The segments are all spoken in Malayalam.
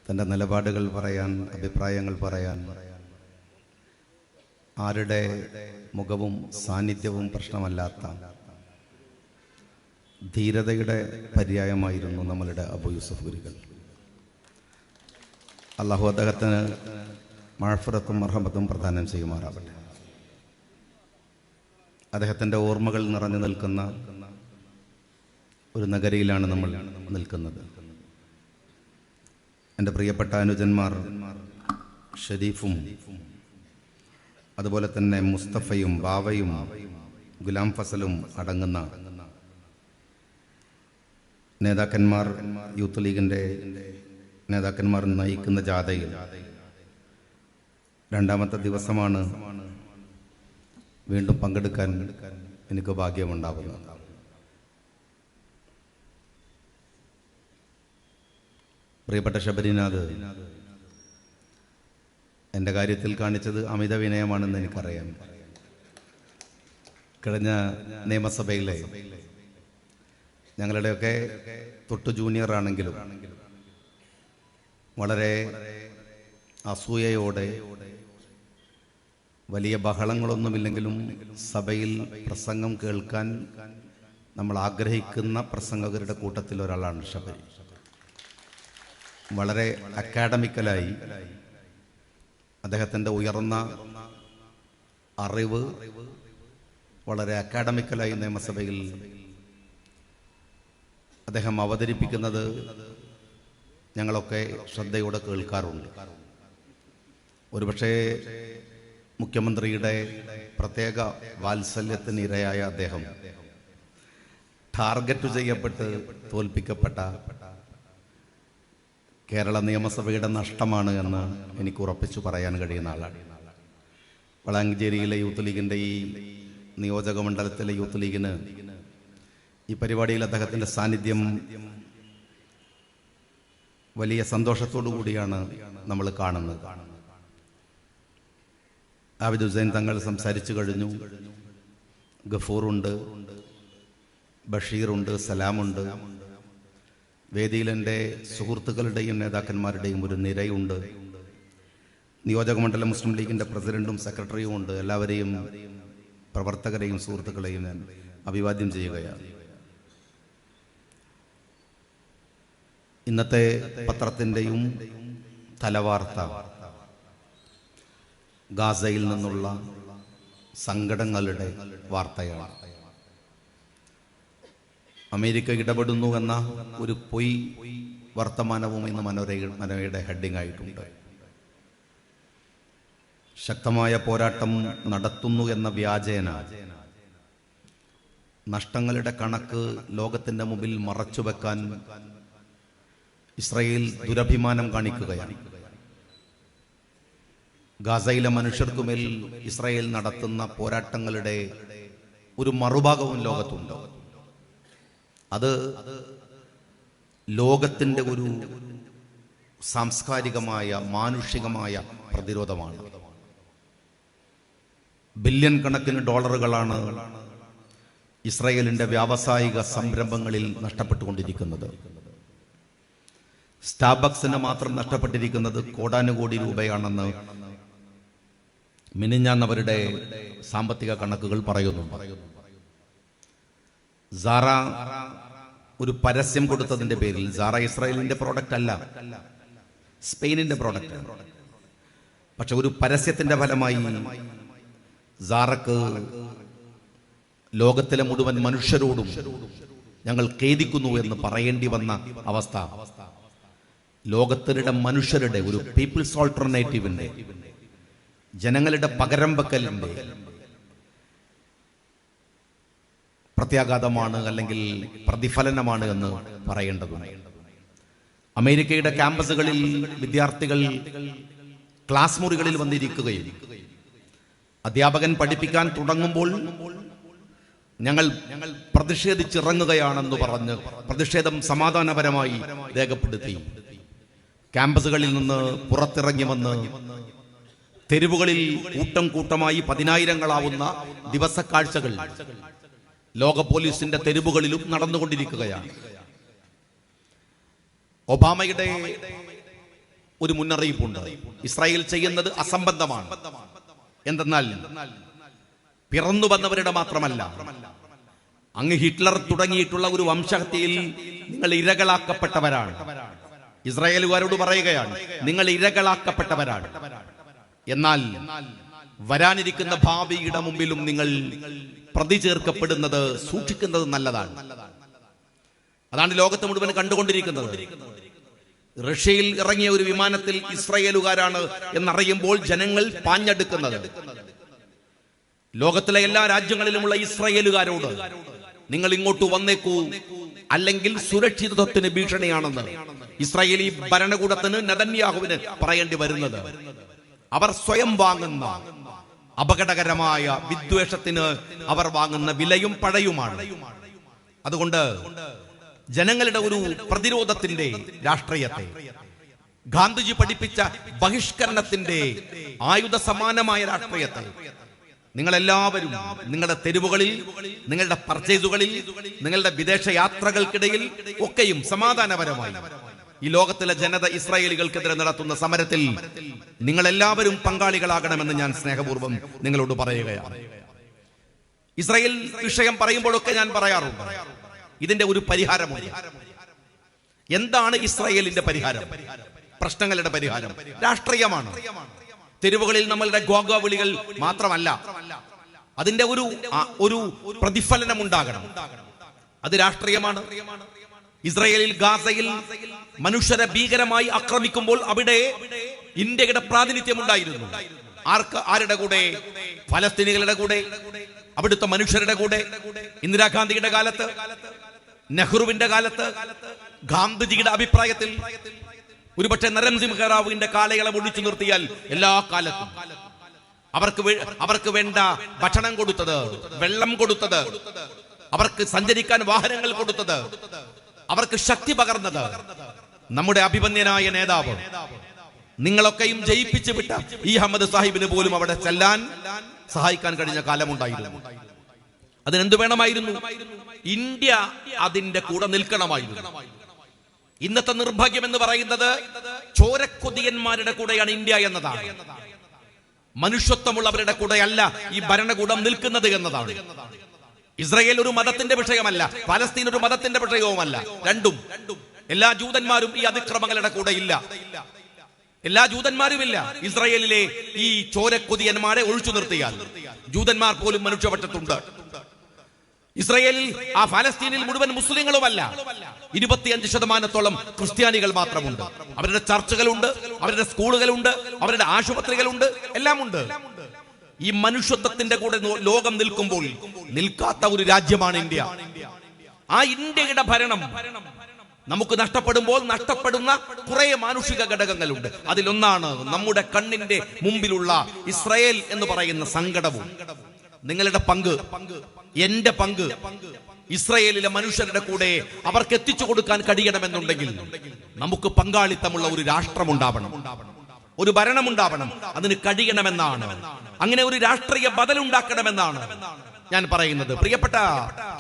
തൻ്റെ നിലപാടുകൾ പറയാൻ, അഭിപ്രായങ്ങൾ പറയാൻ ആരുടെ മുഖവും സാന്നിധ്യവും പ്രശ്നമല്ലാത്ത ധീരതയുടെ പര്യായമായിരുന്നു നമ്മളുടെ അബൂ യൂസുഫ് ഗുരുക്കൾ. അല്ലാഹു അദ്ദേഹത്തിന് മഅഫിറത്തും മർഹമത്തും പ്രദാനം ചെയ്യുമാറാവട്ടെ. അദ്ദേഹത്തിൻ്റെ ഓർമ്മകൾ നിറഞ്ഞു നിൽക്കുന്ന ഒരു നഗരിയിലാണ് നമ്മൾ നിൽക്കുന്നത്. എൻ്റെ പ്രിയപ്പെട്ട അനുജന്മാർ ഷരീഫും അതുപോലെ തന്നെ മുസ്തഫയും ബാവയും ഗുലാം ഫസലും അടങ്ങുന്ന നേതാക്കന്മാർ, യൂത്ത് ലീഗിൻ്റെ നേതാക്കന്മാർ നയിക്കുന്ന ജാഥയിൽ രണ്ടാമത്തെ ദിവസമാണ് വീണ്ടും പങ്കെടുക്കാൻ എനിക്ക് ഭാഗ്യമുണ്ടാകുന്നത്. പ്രിയപ്പെട്ട ശബരിനാഥ് എൻ്റെ കാര്യത്തിൽ കാണിച്ചത് അമിത വിനയമാണെന്ന് എനിക്കറിയാം. കഴിഞ്ഞ നിയമസഭയിലെ ഞങ്ങളുടെയൊക്കെ തൊട്ടു ജൂനിയർ ആണെങ്കിലും വളരെ അസൂയയോടെ, വലിയ ബഹളങ്ങളൊന്നുമില്ലെങ്കിലും സഭയിൽ പ്രസംഗം കേൾക്കാൻ നമ്മൾ ആഗ്രഹിക്കുന്ന പ്രസംഗകരുടെ കൂട്ടത്തിൽ ഒരാളാണ് ശബരി. വളരെ അക്കാഡമിക്കലായി അദ്ദേഹത്തിൻ്റെ ഉയർന്ന അറിവ് വളരെ അക്കാഡമിക്കലായി നിയമസഭയിൽ അദ്ദേഹം അവതരിപ്പിക്കുന്നത് ഞങ്ങളൊക്കെ ശ്രദ്ധയോടെ കേൾക്കാറുണ്ട്. ഒരുപക്ഷെ മുഖ്യമന്ത്രിയുടെ പ്രത്യേക വാത്സല്യത്തിന് ഇരയായ അദ്ദേഹം ടാർഗറ്റ് ചെയ്യപ്പെട്ട് തോൽപ്പിക്കപ്പെട്ട കേരള നിയമസഭയുടെ നഷ്ടമാണ് എന്ന് എനിക്ക് ഉറപ്പിച്ചു പറയാൻ കഴിയുന്ന ആളാണ്. വളാഞ്ചേരിയിലെ യൂത്ത് ലീഗിൻ്റെ ഈ നിയോജക മണ്ഡലത്തിലെ യൂത്ത് ലീഗിന് ഈ പരിപാടിയിൽ അദ്ദേഹത്തിൻ്റെ സാന്നിധ്യം വലിയ സന്തോഷത്തോടു കൂടിയാണ് നമ്മൾ കാണുന്നത്. ആബിദ് ഹുസൈൻ തങ്ങൾ സംസാരിച്ചു കഴിഞ്ഞു. ഗഫൂറുണ്ട്, ബഷീറുണ്ട്, സലാമുണ്ട്. വേദിയിൽ എൻ്റെ സുഹൃത്തുക്കളുടെയും നേതാക്കന്മാരുടെയും ഒരു നിരയുണ്ട്. നിയോജകമണ്ഡലം മുസ്ലിം ലീഗിൻ്റെ പ്രസിഡന്റും സെക്രട്ടറിയും ഉണ്ട്. എല്ലാവരെയും, പ്രവർത്തകരെയും സുഹൃത്തുക്കളെയും ഞാൻ അഭിവാദ്യം ചെയ്യുകയാണ്. ഇന്നത്തെ പത്രത്തിൻ്റെയും തലവാർത്ത ഗാസയിൽ നിന്നുള്ള സങ്കടങ്ങളുടെ വാർത്തയാണ്. അമേരിക്ക ഇടപെടുന്നു എന്ന ഒരു പൊയ് വർത്തമാനവും ഇന്ന് മനോരമയുടെ ഹെഡിങ് ആയിട്ടുണ്ട്. ശക്തമായ പോരാട്ടം നടത്തുന്നു എന്ന വ്യാജേന നഷ്ടങ്ങളുടെ കണക്ക് ലോകത്തിന്റെ മുമ്പിൽ മറച്ചുവെക്കാൻ ഇസ്രായേൽ ദുരഭിമാനം കാണിക്കുകയാണ്. ഗാസയിലെ മനുഷ്യർക്കുമേൽ ഇസ്രായേൽ നടത്തുന്ന പോരാട്ടങ്ങളുടെ ഒരു മറുഭാഗവും ലോകത്തുണ്ട്. അത് ലോകത്തിൻ്റെ ഒരു സാംസ്കാരികമായ, മാനുഷികമായ പ്രതിരോധമാണ്. ബില്യൺ കണക്കിന് ഡോളറുകളാണ് ഇസ്രായേലിന്റെ വ്യാവസായിക സംരംഭങ്ങളിൽ നഷ്ടപ്പെട്ടുകൊണ്ടിരിക്കുന്നത്. സ്റ്റാർബക്സിന് മാത്രം നഷ്ടപ്പെട്ടിരിക്കുന്നത് കോടാനുകോടി രൂപയാണെന്ന് മിനിഞ്ഞാന്നവരുടെ സാമ്പത്തിക കണക്കുകൾ പറയുന്നുണ്ട്. സാറ ഒരു പരസ്യം കൊടുത്തതിന്റെ പേരിൽ, സാറ ഇസ്രായേലിന്റെ പ്രോഡക്റ്റ് അല്ല, സ്പെയിനിന്റെ പ്രോഡക്റ്റ്. പക്ഷെ ഒരു പരസ്യത്തിന്റെ ഫലമായി സാറക്ക് ലോകത്തിലെ മുഴുവൻ മനുഷ്യരോടും ഞങ്ങൾ ഖേദിക്കുന്നു എന്ന് പറയേണ്ടി വന്ന അവസ്ഥ ലോകത്തിലെ മനുഷ്യരുടെ ഒരു പീപ്പിൾസ് ഓൾട്ടർനേറ്റീവിന്റെ, ജനങ്ങളുടെ പകരം വെക്കലിന്റെ പ്രത്യാഘാതമാണ്, അല്ലെങ്കിൽ പ്രതിഫലനമാണ് എന്ന് പറയേണ്ടതുണ്ട്. അമേരിക്കയുടെ ക്യാമ്പസുകളിൽ വിദ്യാർത്ഥികൾ ക്ലാസ് മുറികളിൽ വന്നിരിക്കുകയും അധ്യാപകൻ പഠിപ്പിക്കാൻ തുടങ്ങുമ്പോൾ ഞങ്ങൾ പ്രതിഷേധിച്ചിറങ്ങുകയാണെന്ന് പറഞ്ഞ് പ്രതിഷേധം സമാധാനപരമായി രേഖപ്പെടുത്തി ക്യാമ്പസുകളിൽ നിന്ന് പുറത്തിറങ്ങി വന്ന് തെരുവുകളിൽ കൂട്ടം കൂട്ടമായി 10,000-ങ്ങളാവുന്ന ദിവസക്കാഴ്ചകൾ ലോക പോലീസിന്റെ തെരുവുകളിലും നടന്നുകൊണ്ടിരിക്കുകയാണ്. ഒബാമയുടെ ഒരു മുന്നറിയിപ്പുണ്ട്. ഇസ്രായേൽ ചെയ്യുന്നത് അസംബന്ധമാണ്. എന്തെന്നാൽ പിറന്നു വന്നവരുടെ മാത്രമല്ല, അങ്ങ് ഹിറ്റ്ലർ തുടങ്ങിയിട്ടുള്ള ഒരു വംശഹത്യയിൽ നിങ്ങൾ ഇരകളാക്കപ്പെട്ടവരാണ്. ഇസ്രായേലുകാരോട് പറയുകയാണ്, നിങ്ങൾ ഇരകളാക്കപ്പെട്ടവരാണ്. എന്നാൽ വരാനിരിക്കുന്ന ഭാവിയുടെ മുമ്പിലും നിങ്ങൾ പ്രതി ചേർക്കപ്പെടുന്നത് സൂക്ഷിക്കുന്നത് നല്ലതാണ്. അതാണ് ലോകത്ത് മുഴുവൻ കണ്ടുകൊണ്ടിരിക്കുന്നത്. റഷ്യയിൽ ഇറങ്ങിയ ഒരു വിമാനത്തിൽ ഇസ്രായേലുകാരാണ് എന്നറിയുമ്പോൾ ജനങ്ങൾ പാഞ്ഞെടുക്കുന്നത്. ലോകത്തിലെ എല്ലാ രാജ്യങ്ങളിലുമുള്ള ഇസ്രായേലുകാരോട് നിങ്ങൾ ഇങ്ങോട്ട് വന്നേക്കൂ, അല്ലെങ്കിൽ സുരക്ഷിതത്വത്തിന് ഭീഷണിയാണെന്ന് ഇസ്രായേലി ഭരണകൂടത്തിന് നെതന്യാഹുവിന് പറയേണ്ടി വരുന്നത്. അവർ സ്വയം വാങ്ങുന്ന അപകടകരമായ വിദ്വേഷത്തിന് അവർ വാങ്ങുന്ന വിലയും പഴയുമാണ്. അതുകൊണ്ട് ജനങ്ങളുടെ ഒരു പ്രതിരോധത്തിന്റെ രാഷ്ട്രീയത്തെ, ഗാന്ധിജി പഠിപ്പിച്ച ബഹിഷ്കരണത്തിന്റെ ആയുധ സമാനമായ രാഷ്ട്രീയത്തെ നിങ്ങളെല്ലാവരും നിങ്ങളുടെ തെരുവുകളിൽ, നിങ്ങളുടെ പർച്ചേസുകളിൽ, നിങ്ങളുടെ വിദേശ യാത്രകൾക്കിടയിൽ ഒക്കെയും സമാധാനപരമായി ഈ ലോകത്തിലെ ജനത ഇസ്രായേലികൾക്കെതിരെ നടത്തുന്ന സമരത്തിൽ നിങ്ങളെല്ലാവരും പങ്കാളികളാകണമെന്ന് ഞാൻ സ്നേഹപൂർവ്വം നിങ്ങളോട് പറയുകയാണ്. ഇസ്രായേൽ വിഷയം പറയുമ്പോഴൊക്കെ ഞാൻ പറയാറുണ്ട്, ഇതിന്റെ ഒരു പരിഹാരമുണ്ട്. എന്താണ് ഇസ്രായേലിന്റെ പരിഹാരം? പ്രശ്നങ്ങളുടെ പരിഹാരം രാഷ്ട്രീയമാണ്. തെരുവുകളിൽ നമ്മളുടെ ഗോഗോ വിളികൾ മാത്രമല്ല, അതിന്റെ ഒരു പ്രതിഫലനം ഉണ്ടാകണം. അത് രാഷ്ട്രീയമാണ്. ഇസ്രായേലിൽ ഗാസയിൽ മനുഷ്യരെ ഭീകരമായി ആക്രമിക്കുമ്പോൾ അവിടെ ഇന്ത്യയുടെ പ്രാതിനിധ്യം ഉണ്ടായിരുന്നു. ആരുടെ കൂടെ? ഫലസ്തീനികളുടെ കൂടെ, അവിടുത്തെ മനുഷ്യരുടെ കൂടെ. ഇന്ദിരാഗാന്ധിയുടെ കാലത്ത്, നെഹ്റുവിന്റെ കാലത്ത്, ഗാന്ധിജിയുടെ അഭിപ്രായത്തിൽ, ഒരുപക്ഷെ നരസിംഹ റാവുവിന്റെ കാലയളവ് ഒഴിച്ചു നിർത്തിയാൽ എല്ലാ കാലത്തും അവർക്ക് വേണ്ട ഭക്ഷണം കൊടുത്തത്, വെള്ളം കൊടുത്തത്, അവർക്ക് സഞ്ചരിക്കാൻ വാഹനങ്ങൾ കൊടുത്തത്, അവർക്ക് ശക്തി പകർന്നത് നമ്മുടെ അഭിമന്യനായ നേതാവ്, നിങ്ങളൊക്കെയും ജയിപ്പിച്ചു വിട്ട ഈ അഹമ്മദ് സാഹിബിന് പോലും അവിടെ ചെല്ലാൻ സഹായിക്കാൻ കഴിഞ്ഞ കാലമുണ്ടായിരുന്നു. അതിനെന്ത് വേണമായിരുന്നു? ഇന്ത്യ അതിന്റെ കൂടെ നിൽക്കണമായിരുന്നു. ഇന്നത്തെ നിർഭാഗ്യം എന്ന് പറയുന്നത് ചോരക്കൊതിയന്മാരുടെ കൂടെയാണ് ഇന്ത്യ എന്നതാണ്. മനുഷ്യത്വമുള്ളവരുടെ കൂടെയല്ല ഈ ഭരണകൂടം നിൽക്കുന്നത് എന്നതാണ്. ഇസ്രായേൽ ഒരു മതത്തിന്റെ വിഷയമല്ല, പലസ്തീൻ ഒരു മതത്തിന്റെ വിഷയവുമല്ല. രണ്ടും. എല്ലാ ജൂതന്മാരും ഈ അതിക്രമങ്ങളുടെ കൂടെ ഇല്ല. എല്ലാ ജൂതന്മാരുമില്ല. ഇസ്രായേലിലെ ഈ ചോരക്കൊതിയന്മാരെ ഒഴിച്ചു നിർത്തിയാൽ ജൂതന്മാർ പോലും മനുഷ്യപക്ഷത്തുണ്ട്. ഇസ്രായേലിൽ ആ ഫലസ്തീനിൽ മുഴുവൻ മുസ്ലിങ്ങളുമല്ല, 25% ക്രിസ്ത്യാനികൾ മാത്രമുണ്ട്. അവരുടെ ചർച്ചുകളുണ്ട്, അവരുടെ സ്കൂളുകളുണ്ട്, അവരുടെ ആശുപത്രികളുണ്ട്, എല്ലാം ഉണ്ട്. ഈ മനുഷ്യത്വത്തിന്റെ കൂടെ ലോകം നിൽക്കുമ്പോൾ നിൽക്കാത്ത ഒരു രാജ്യമാണ് ഇന്ത്യ. ആ ഇന്ത്യയുടെ ഭരണം നമുക്ക് നഷ്ടപ്പെടുമ്പോൾ നഷ്ടപ്പെടുന്ന കുറെ മാനുഷിക ഘടകങ്ങളുണ്ട്. അതിലൊന്നാണ് നമ്മുടെ കണ്ണിന്റെ മുമ്പിലുള്ള ഇസ്രായേൽ എന്ന് പറയുന്ന സങ്കടവും. നിങ്ങളുടെ പങ്ക്, എന്റെ പങ്ക് ഇസ്രായേലിലെ മനുഷ്യരുടെ കൂടെ അവർക്ക് എത്തിച്ചു കൊടുക്കാൻ കഴിയണമെന്നുണ്ടെങ്കിൽ നമുക്ക് പങ്കാളിത്തമുള്ള ഒരു രാഷ്ട്രമുണ്ടാവണം, ഒരു ഭരണമുണ്ടാവണം. അതിന് കഴിയണമെന്നാണ്, അങ്ങനെ ഒരു രാഷ്ട്രീയ ബദലുണ്ടാക്കണമെന്നാണ് ഞാൻ പറയുന്നത്. പ്രിയപ്പെട്ട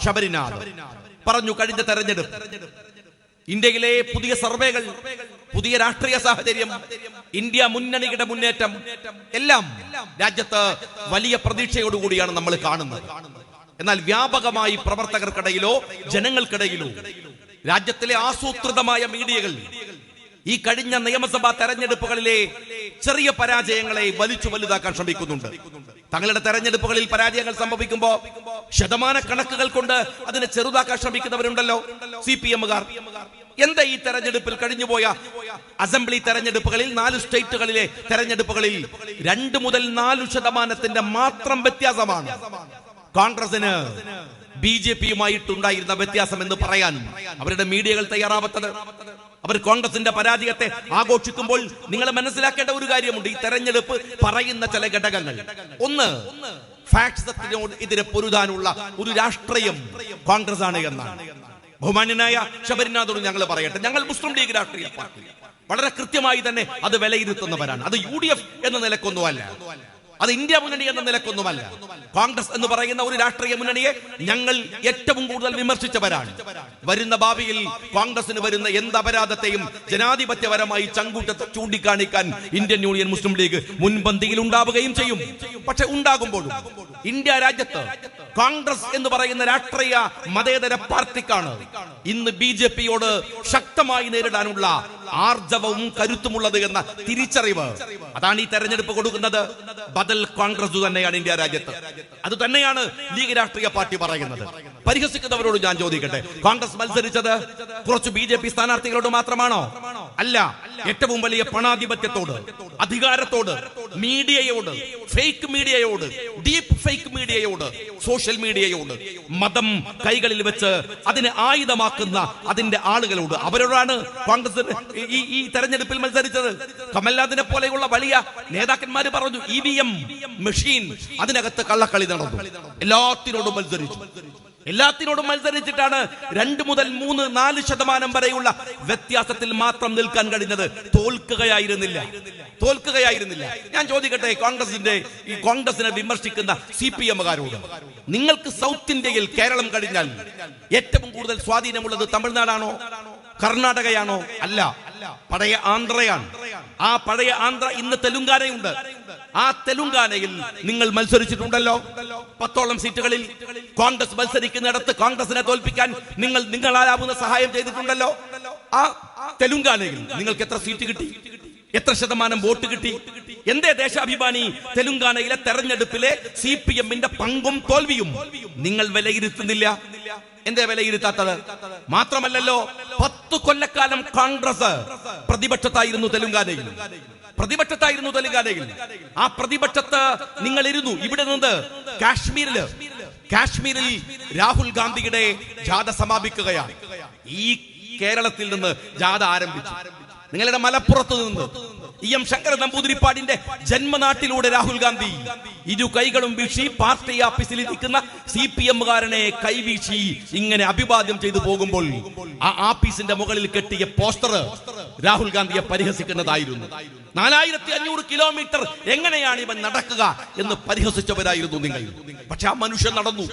ശബരിനാഥ് പറഞ്ഞു, കഴിഞ്ഞ തെരഞ്ഞെടുപ്പ്, ഇന്ത്യയിലെ പുതിയ സർവേകൾ, പുതിയ രാഷ്ട്രീയ സാഹചര്യം, ഇന്ത്യ മുന്നണിയുടെ മുന്നേറ്റം എല്ലാം രാജ്യത്ത് വലിയ പ്രതീക്ഷയോടുകൂടിയാണ് നമ്മൾ കാണുന്നത്. എന്നാൽ വ്യാപകമായി പ്രവർത്തകർക്കിടയിലോ ജനങ്ങൾക്കിടയിലോ രാജ്യത്തിലെ ആസൂത്രിതമായ മീഡിയകൾ ഈ കഴിഞ്ഞ നിയമസഭാ തെരഞ്ഞെടുപ്പുകളിലെ ചെറിയ പരാജയങ്ങളെ വലിച്ചു വലുതാക്കാൻ ശ്രമിക്കുന്നുണ്ട്. തങ്ങളുടെ തെരഞ്ഞെടുപ്പുകളിൽ പരാജയങ്ങൾ സംഭവിക്കുമ്പോൾ ശതമാനക്കണക്കുകൾ കൊണ്ട് അതിനെ ചെറുതാക്കാൻ ശ്രമിക്കുന്നവരുണ്ടല്ലോ, CPM-കാർ. എന്താ ഈ തെരഞ്ഞെടുപ്പിൽ കഴിഞ്ഞുപോയ അസംബ്ലി തെരഞ്ഞെടുപ്പുകളിൽ 4 സ്റ്റേറ്റുകളിലെ തെരഞ്ഞെടുപ്പുകളിൽ 2 മുതൽ 4% മാത്രം വ്യത്യാസമാണ് കോൺഗ്രസിന് BJP-യുമായിട്ടുണ്ടായിരുന്ന വ്യത്യാസം എന്ന് പറയാൻ അവരുടെ മീഡിയകൾ തയ്യാറാവാത്തത്. അവർ കോൺഗ്രസിന്റെ പരാജയത്തെ ആഘോഷിക്കുമ്പോൾ നിങ്ങൾ മനസ്സിലാക്കേണ്ട ഒരു കാര്യമുണ്ട്. ഈ തെരഞ്ഞെടുപ്പ് പറയുന്ന ചില ഘടകങ്ങൾ. ഒന്ന്, ഫാക്സിസത്തിനോട് എതിരെ പൊരുതാനുള്ള ഒരു രാഷ്ട്രീയം കോൺഗ്രസ് ആണ് എന്നാണ്. ബഹുമാന്യനായ ശബരിനാഥോട് ഞങ്ങൾ പറയട്ടെ, ഞങ്ങൾ മുസ്ലിം ലീഗ് രാഷ്ട്രീയ പാർട്ടി വളരെ കൃത്യമായി തന്നെ അത് വിലയിരുത്തുന്നവരാണ്. അത് UDF എന്ന നിലക്കൊന്നുമല്ല. അത് ഇന്ത്യ മുന്നണി എന്ന നിലക്കൊന്നുമല്ല. കോൺഗ്രസ് എന്ന് പറയുന്ന ഒരു രാഷ്ട്രീയ മുന്നണിയെ ഞങ്ങൾ ഏറ്റവും കൂടുതൽ വിമർശിച്ചവരാണ്. വരുന്ന ഭാവിയിൽ കോൺഗ്രസിന് വരുന്ന എന്ത് അപരാധത്തെയും ജനാധിപത്യപരമായി ചങ്കൂറ്റത്തെ ചൂണ്ടിക്കാണിക്കാൻ ഇന്ത്യൻ യൂണിയൻ മുസ്ലിം ലീഗ് മുൻപന്തിയിൽ ഉണ്ടാവുകയും ചെയ്യും. പക്ഷെ ഉണ്ടാകുമ്പോഴും ഇന്ത്യ രാജ്യത്ത് കോൺഗ്രസ് എന്ന് പറയുന്ന രാഷ്ട്രീയ മതേതര പാർട്ടിക്കാണ് ഇന്ന് BJPയോട് ശക്തമായി നേരിടാനുള്ള ആർജവവും കരുത്തുമുള്ളത് എന്ന തിരിച്ചറിവ്. അതാണ് ഈ തെരഞ്ഞെടുപ്പ് കൊടുക്കുന്നത്. ബദൽ കോൺഗ്രസ് തന്നെയാണ് ഇന്ത്യ രാജ്യത്ത്. അത് തന്നെയാണ് ലീഗ് രാഷ്ട്രീയ പാർട്ടി പറയുന്നത്. പരിഹസിക്കുന്നവരോട് ഞാൻ ചോദിക്കട്ടെ, കോൺഗ്രസ് മത്സരിച്ചത് കുറച്ച് BJP സ്ഥാനാർത്ഥികളോട് മാത്രമാണോ? അല്ല. ഏറ്റവും വലിയ പണാധിപത്യത്തോട്, അധികാരത്തോട്, മീഡിയയോട്, ഫേക്ക് മീഡിയയോട്, ഡീപ്പ് ഫേക്ക് മീഡിയയോട്, സോഷ്യൽ മീഡിയയോട്, മതം കൈകളിൽ വെച്ച് അതിനെ ആയുധമാക്കുന്ന അതിന്റെ ആളുകളോട്, അവരോടാണ് കോൺഗ്രസ് ഈ തെരഞ്ഞെടുപ്പിൽ മത്സരിച്ചത്. കമൽനാഥിനെ പോലെയുള്ള വലിയ നേതാക്കന്മാര് പറഞ്ഞു EVM മെഷീൻ, അതിനകത്ത് കള്ളക്കളി നടന്നു. എല്ലാത്തിനോടും മത്സരിച്ചിട്ടാണ് 2 മുതൽ 3, 4% വരെയുള്ള വ്യത്യാസത്തിൽ മാത്രം നിൽക്കാൻ കഴിഞ്ഞത്. തോൽക്കുകയായിരുന്നില്ല. ഞാൻ ചോദിക്കട്ടെ, കോൺഗ്രസിനെ വിമർശിക്കുന്ന CPM-കാരോട്, നിങ്ങൾക്ക് സൗത്ത് ഇന്ത്യയിൽ കേരളം കഴിഞ്ഞാൽ ഏറ്റവും കൂടുതൽ സ്വാധീനമുള്ളത് തമിഴ്നാടാണോ, കർണാടകയാണോ? അല്ല, പഴയ ആന്ധ്രയാണ്. ആ പഴയ ആന്ധ്ര ഇന്ന് തെലുങ്കാനയുണ്ട്. ആ തെലുങ്കാനയിൽ നിങ്ങൾ മത്സരിച്ചിട്ടുണ്ടല്ലോ. 10ഓളം സീറ്റുകളിൽ കോൺഗ്രസ് മത്സരിക്കുന്നിടത്ത് കോൺഗ്രസിനെ തോൽപ്പിക്കാൻ നിങ്ങളാലാവുന്ന സഹായം ചെയ്തിട്ടുണ്ടല്ലോ. ആ തെലുങ്കാനയിൽ നിങ്ങൾക്ക് എത്ര സീറ്റ് കിട്ടി? എത്ര ശതമാനം വോട്ട് കിട്ടി? എന്തേ ദേശാഭിമാനി തെലുങ്കാനയിലെ തെരഞ്ഞെടുപ്പിലെ CPM-ന്റെ പങ്കും തോൽവിയും നിങ്ങൾ വിലയിരുത്തുന്നില്ല? എന്തേ വിലയിരുത്താത്തത്? മാത്രമല്ലല്ലോ, 10 കൊല്ലക്കാലം കോൺഗ്രസ് പ്രതിപക്ഷത്തായിരുന്നു തെലുങ്കാനയിൽ. ആ പ്രതിപക്ഷത്ത് നിങ്ങൾ ഇരുന്നു. ഇവിടെ നിന്ന് കാശ്മീരിൽ രാഹുൽ ഗാന്ധിയുടെ ജാഥ സമാപിക്കുകയാണ്. ഈ കേരളത്തിൽ നിന്ന് ജാഥ ആരംഭിച്ചു. നിങ്ങളുടെ മലപ്പുറത്ത് നിന്ന് EM ശങ്കരൻ നമ്പൂതിരിപ്പാടിന്റെ ജന്മനാട്ടിലൂടെ രാഹുൽ ഗാന്ധി ഇരു കൈകളും വീശി പാർട്ടി ഓഫീസിൽ ഇരിക്കുന്ന CPM-കാരനെ കൈവീശി ഇങ്ങനെ അഭിവാദ്യം ചെയ്തു പോകുമ്പോൾ ആ ആഫീസിന്റെ മുകളിൽ കെട്ടിയ പോസ്റ്റർ രാഹുൽ ഗാന്ധിയെ പരിഹസിക്കുന്നതായിരുന്നു. 4500 കിലോമീറ്റർ എങ്ങനെയാണ് ഇവൻ നടക്കുക എന്ന് പരിഹസിച്ചവരായിരുന്നു നിങ്ങൾ. പക്ഷെ ആ മനുഷ്യൻ നടന്നു.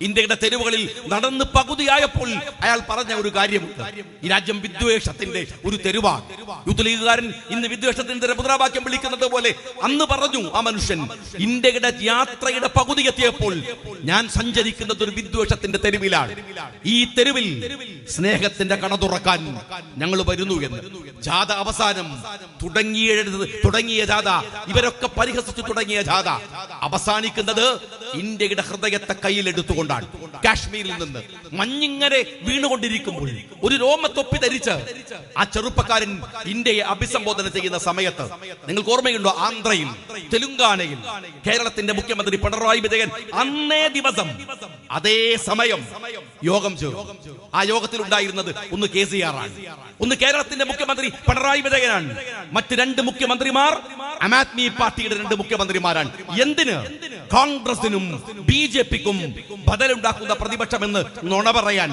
ഇന്ത്യയുടെ തെരുവുകളിൽ നടന്ന് പകുതിയായപ്പോൾ അയാൾ പറഞ്ഞ ഒരു കാര്യമുണ്ട്. ഈ രാജ്യം വിദ്വേഷത്തിന്റെ ഒരു തെരുവാണ്. യൂത്ത് ലീഗുകാരൻ ഇന്ന് വിദ്വേഷത്തിന്റെ മുദ്രാവാക്യം വിളിക്കുന്നത് പോലെ അന്ന് പറഞ്ഞു ആ മനുഷ്യൻ, ഇന്ത്യയുടെ യാത്രയുടെ പകുതി എത്തിയപ്പോൾ ഞാൻ സഞ്ചരിക്കുന്നത് ഒരു വിദ്വേഷത്തിന്റെ തെരുവിലാണ്. ഈ തെരുവിൽ സ്നേഹത്തിന്റെ കട തുറക്കാൻ ഞങ്ങൾ വരുന്നു എന്ന്. ജാഥ അവസാനം തുടങ്ങിയ ജാഥ, ഇവരൊക്കെ പരിഹസിച്ചു തുടങ്ങിയ ജാഥ അവസാനിക്കുന്നത് ഇന്ത്യയുടെ ഹൃദയത്തെ കയ്യിലെടുത്തുകൊണ്ടാണ്. കാശ്മീരിൽ നിന്ന് മഞ്ഞിങ്ങനെ വീണുകൊണ്ടിരിക്കുമ്പോൾ ഒരു രോമത്തൊപ്പി ധരിച്ച് ആ ചെറുപ്പക്കാരൻ ഇന്ത്യയെ അഭിസംബോധന ചെയ്യുന്ന സമയത്ത് നിങ്ങൾക്ക് ഓർമ്മയുണ്ടോ? ആന്ധ്രയിൽ, തെലുങ്കാനയിൽ കേരളത്തിന്റെ മുഖ്യമന്ത്രി പിണറായി വിജയൻ അന്നേ ദിവസം അതേ സമയം യോഗം ചേർന്നു. ആ യോഗത്തിൽ ഉണ്ടായിരുന്നത് ഒന്ന് KCR ആണ്, ഒന്ന് കേരളത്തിന്റെ മുഖ്യമന്ത്രി പിണറായി വിജയനാണ്. മറ്റ് 2 മുഖ്യമന്ത്രിമാർ ആം ആദ്മി പാർട്ടിയുടെ 2 മുഖ്യമന്ത്രിമാരാണ്. എന്തിന്? കോൺഗ്രസിനും BJPക്കും ബദലുണ്ടാക്കുന്ന പ്രതിപക്ഷമെന്ന് നുണ പറയാൻ.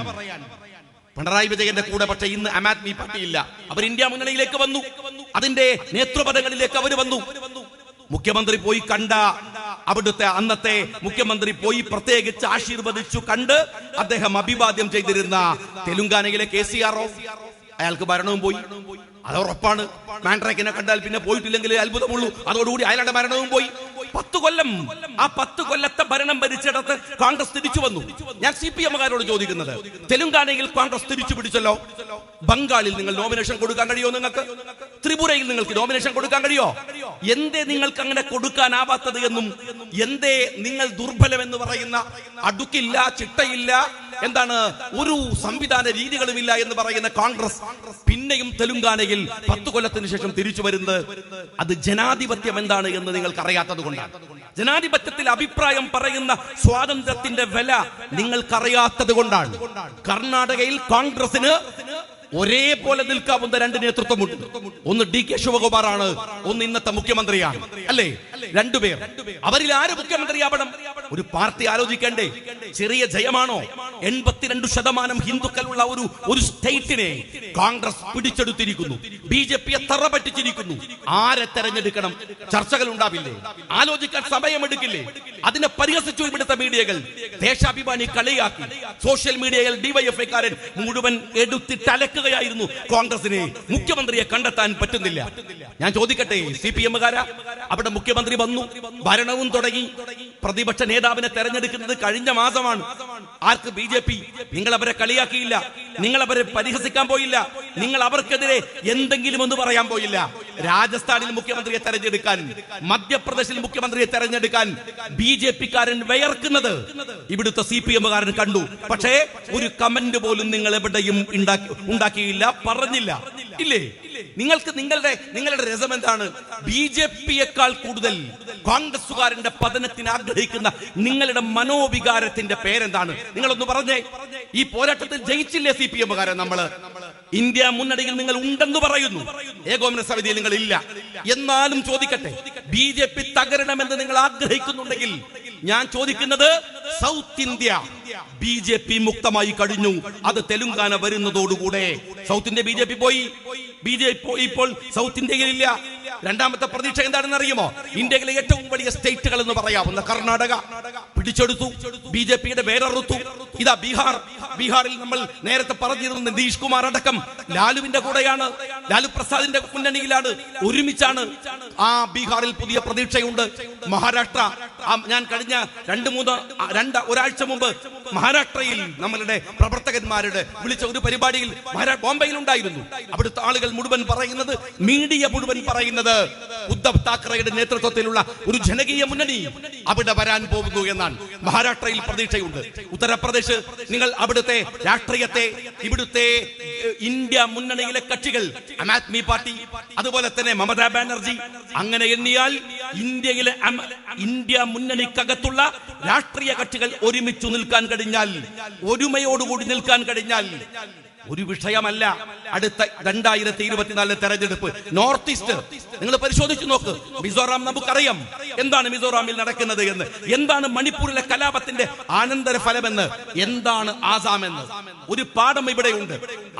പിണറായി വിജയന്റെ കൂടെ പക്ഷേ ഇന്ന് ആം ആദ്മി പാർട്ടിയില്ല. അവർ ഇന്ത്യ മുന്നണിയിലേക്ക് വന്നു. അതിന്റെ നേതൃപദങ്ങളിലേക്ക് അവർ വന്നു. മുഖ്യമന്ത്രി പോയി കണ്ട അവിടുത്തെ അന്നത്തെ മുഖ്യമന്ത്രി പോയി പ്രത്യേകിച്ച് ആശീർവദിച്ചു കണ്ട് അദ്ദേഹം അഭിവാദ്യം ചെയ്തിരുന്ന തെലുങ്കാനയിലെ KCR അയാൾക്ക് ഭരണവും പോയി. അത് ഉറപ്പാണ്. മാൻഡ്രേക്കിനെ കണ്ടാൽ പിന്നെ പോയിട്ടില്ലെങ്കിൽ അത്ഭുതമുള്ളൂ. അതോടുകൂടി അയാളുടെ മരണവും പോയി. 10 കൊല്ലം, ആ 10 കൊല്ലത്തെ ഭരണം ഭരിച്ചിടത്ത് കോൺഗ്രസ് തിരിച്ചു വന്നു. ഞാൻ CPM-കാരോട് ചോദിക്കുന്നത്, തെലുങ്കാനയിൽ കോൺഗ്രസ് തിരിച്ചു പിടിച്ചല്ലോ. ബംഗാളിൽ നിങ്ങൾ നോമിനേഷൻ കൊടുക്കാൻ കഴിയോ? നിങ്ങൾക്ക് ത്രിപുരയിൽ നിങ്ങൾക്ക് നോമിനേഷൻ കൊടുക്കാൻ കഴിയോ? എന്തേ നിങ്ങൾക്ക് അങ്ങനെ കൊടുക്കാനാവാത്തത് എന്നും, എന്തേ നിങ്ങൾ ദുർബലമെന്ന് പറയുന്ന, അടുക്കില്ല, ചിട്ടയില്ല, എന്താണ് ഒരു സംവിധാന രീതികളുമില്ല എന്ന് പറയുന്ന കോൺഗ്രസ് പിന്നെയും തെലുങ്കാനയിൽ 10 കൊല്ലത്തിന് ശേഷം തിരിച്ചു വരുന്നത്, അത് ജനാധിപത്യം എന്താണ് എന്ന് നിങ്ങൾക്ക് അറിയാത്തത് കൊണ്ടാണ്. ജനാധിപത്യത്തിൽ അഭിപ്രായം പറയുന്ന സ്വാതന്ത്ര്യത്തിന്റെ വില നിങ്ങൾക്കറിയാത്തത് കൊണ്ടാണ്. കർണാടകയിൽ കോൺഗ്രസിന് ഒരേപോലെ നിൽക്കാവുന്ന രണ്ട് നേതൃത്വമുണ്ട്. ഒന്ന് DK ശിവകുമാറാണ്, ഒന്ന് ഇന്നത്തെ മുഖ്യമന്ത്രിയാണ്. അല്ലേ? രണ്ടുപേർ. അവരിൽ ആര് മുഖ്യമന്ത്രിയാവണം? ഒരു പാർട്ടി ആലോചിക്കണ്ടേ? ചെറിയ ജയമാണോ? 82% ഹിന്ദുക്കളുള്ള ഒരു സ്റ്റേറ്റിനെ കോൺഗ്രസ് പിടിച്ചെടുത്തിരിക്കുന്നു. BJP തറ പറ്റിച്ചിരിക്കുന്നു. ആരെ തെരഞ്ഞെടുക്കണം? ചർച്ചകൾ ഉണ്ടാവില്ലേ? ആലോചിക്കാൻ സമയമെടുക്കില്ലേ? അതിനെ പരിഹസിച്ചു ഇവിടുത്തെ മീഡിയകൾ. ദേശാഭിമാനി കളിയാക്കി. സോഷ്യൽ മീഡിയയിൽ DYFI-കാരൻ മുഴുവൻ എടുത്തിട്ട് അലക്കുകയായിരുന്നു കോൺഗ്രസിനെ. മുഖ്യമന്ത്രിയെ കണ്ടെത്താൻ പറ്റുന്നില്ല. ഞാൻ ചോദിക്കട്ടെ, CPM-കാരാ? അവിടെ മുഖ്യമന്ത്രി വന്നു, ഭരണവും തുടങ്ങി. പ്രതിപക്ഷ നേതാവിനെ തെരഞ്ഞെടുക്കുന്നത് കഴിഞ്ഞ മാസമാണ്. ആർക്ക്? BJP. നിങ്ങൾ അവരെ കളിയാക്കിയില്ല, നിങ്ങൾ അവരെ പരിഹസിക്കാൻ പോയില്ല, നിങ്ങൾ അവർക്കെതിരെ എന്തെങ്കിലും ഒന്ന് പറയാൻ പോയില്ല. രാജസ്ഥാനിൽ മുഖ്യമന്ത്രിയെ തെരഞ്ഞെടുക്കാൻ, മധ്യപ്രദേശിൽ മുഖ്യമന്ത്രിയെ തെരഞ്ഞെടുക്കാൻ BJP-കാരൻ വിയർക്കുന്നത് ഇവിടുത്തെ CPM-കാരൻ കണ്ടു. പക്ഷേ ഒരു കമന്റ് പോലും നിങ്ങൾ എവിടെയും ഉണ്ടാക്കിയില്ല, പറഞ്ഞില്ല. ഇല്ലേ? നിങ്ങൾക്ക് നിങ്ങളുടെ രസം എന്താണ്? BJP-യേക്കാൾ കൂടുതൽ കോൺഗ്രസുകാരന്റെ പതനത്തിന് ആഗ്രഹിക്കുന്ന നിങ്ങളുടെ മനോവികാരത്തിന്റെ പേരെന്താണ്? നിങ്ങളൊന്ന് പറഞ്ഞേ. ഈ പോരാട്ടത്തിൽ ജയിച്ചില്ലേ CPM-കാരൻ? നമ്മള് ഇന്ത്യ മുന്നണിയിൽ നിങ്ങൾ ഉണ്ടെന്ന് പറയുന്നു, ഏകോപന സമിതിയിൽ നിങ്ങൾ ഇല്ല. എന്നാലും ചോദിക്കട്ടെ, BJP തകരണമെന്ന് നിങ്ങൾ ആഗ്രഹിക്കുന്നുണ്ടെങ്കിൽ ഞാൻ ചോദിക്കുന്നത്, സൗത്ത് ഇന്ത്യ BJP മുക്തമായി കഴിഞ്ഞു. അത് തെലുങ്കാന വരുന്നതോടുകൂടെ സൗത്ത് ഇന്ത്യ BJP പോയി. BJP ഇപ്പോൾ സൗത്ത് ഇന്ത്യയിലില്ല. രണ്ടാമത്തെ പ്രതീക്ഷ എന്താണെന്ന് അറിയുമോ? ഇന്ത്യയിലെ ഏറ്റവും വലിയ സ്റ്റേറ്റുകൾ എന്ന് പറയാവുന്ന കർണാടക പിടിച്ചെടുത്തു. BJP-യുടെ വേരറുത്തു. ഇതാ ബീഹാറിൽ നമ്മൾ നേരത്തെ പറഞ്ഞിരുന്നു, നിതീഷ് കുമാർ അടക്കം ലാലുവിന്റെ കൂടെയാണ്, ലാലു പ്രസാദിന്റെ മുന്നണിയിലാണ്, ഒരുമിച്ചാണ്. ആ ബീഹാറിൽ പുതിയ പ്രതീക്ഷയുണ്ട്. മഹാരാഷ്ട്ര, ഞാൻ കഴിഞ്ഞ ഒരാഴ്ച മുമ്പ് മഹാരാഷ്ട്രയിൽ നമ്മളുടെ പ്രവർത്തകന്മാരുടെ വിളിച്ച ഒരു പരിപാടിയിൽ ബോംബെയിൽ ഉണ്ടായിരുന്നു. അവിടുത്തെ ആളുകൾ മുഴുവൻ പറയുന്നത്, മീഡിയ മുഴുവൻ പറയുന്നത്, ഉദ്ധവ് താക്കറെയുടെ നേതൃത്വത്തിലുള്ള ഒരു ജനകീയ മുന്നണി അവിടെ വരാൻ പോകുന്നു എന്നാണ്. മഹാരാഷ്ട്രയിൽ പ്രതീക്ഷയുണ്ട്. ഉത്തർപ്രദേശ്, നിങ്ങൾ അവിടുത്തെ രാഷ്ട്രീയത്തെ, ഇവിടുത്തെ ഇന്ത്യ മുന്നണിയിലെ കക്ഷികൾ, ആം ആദ്മി പാർട്ടി, അതുപോലെ തന്നെ മമതാ ബാനർജി, അങ്ങനെ എണ്ണിയാൽ ഇന്ത്യ മുന്നണിക്കകത്തുള്ള രാഷ്ട്രീയ കക്ഷികൾ ഒരുമിച്ചു നിൽക്കാൻ കഴിഞ്ഞാൽ, ഒരുമയോടുകൂടി നിൽക്കാൻ കഴിഞ്ഞാൽ ഒരു വിഷയമല്ല അടുത്ത 2024 തെരഞ്ഞെടുപ്പ്. നോർത്ത് ഈസ്റ്റ് നിങ്ങൾ പരിശോധിച്ചു നോക്ക്. മിസോറാം നമുക്കറിയാം എന്താണ് മിസോറാമിൽ നടക്കുന്നത് എന്ന്, എന്താണ് മണിപ്പൂരിലെ കലാപത്തിന്റെ അനന്തര ഫലമെന്ന്, എന്താണ് ആസാം എന്ന്. ഒരു പാഠം ഇവിടെയുണ്ട്.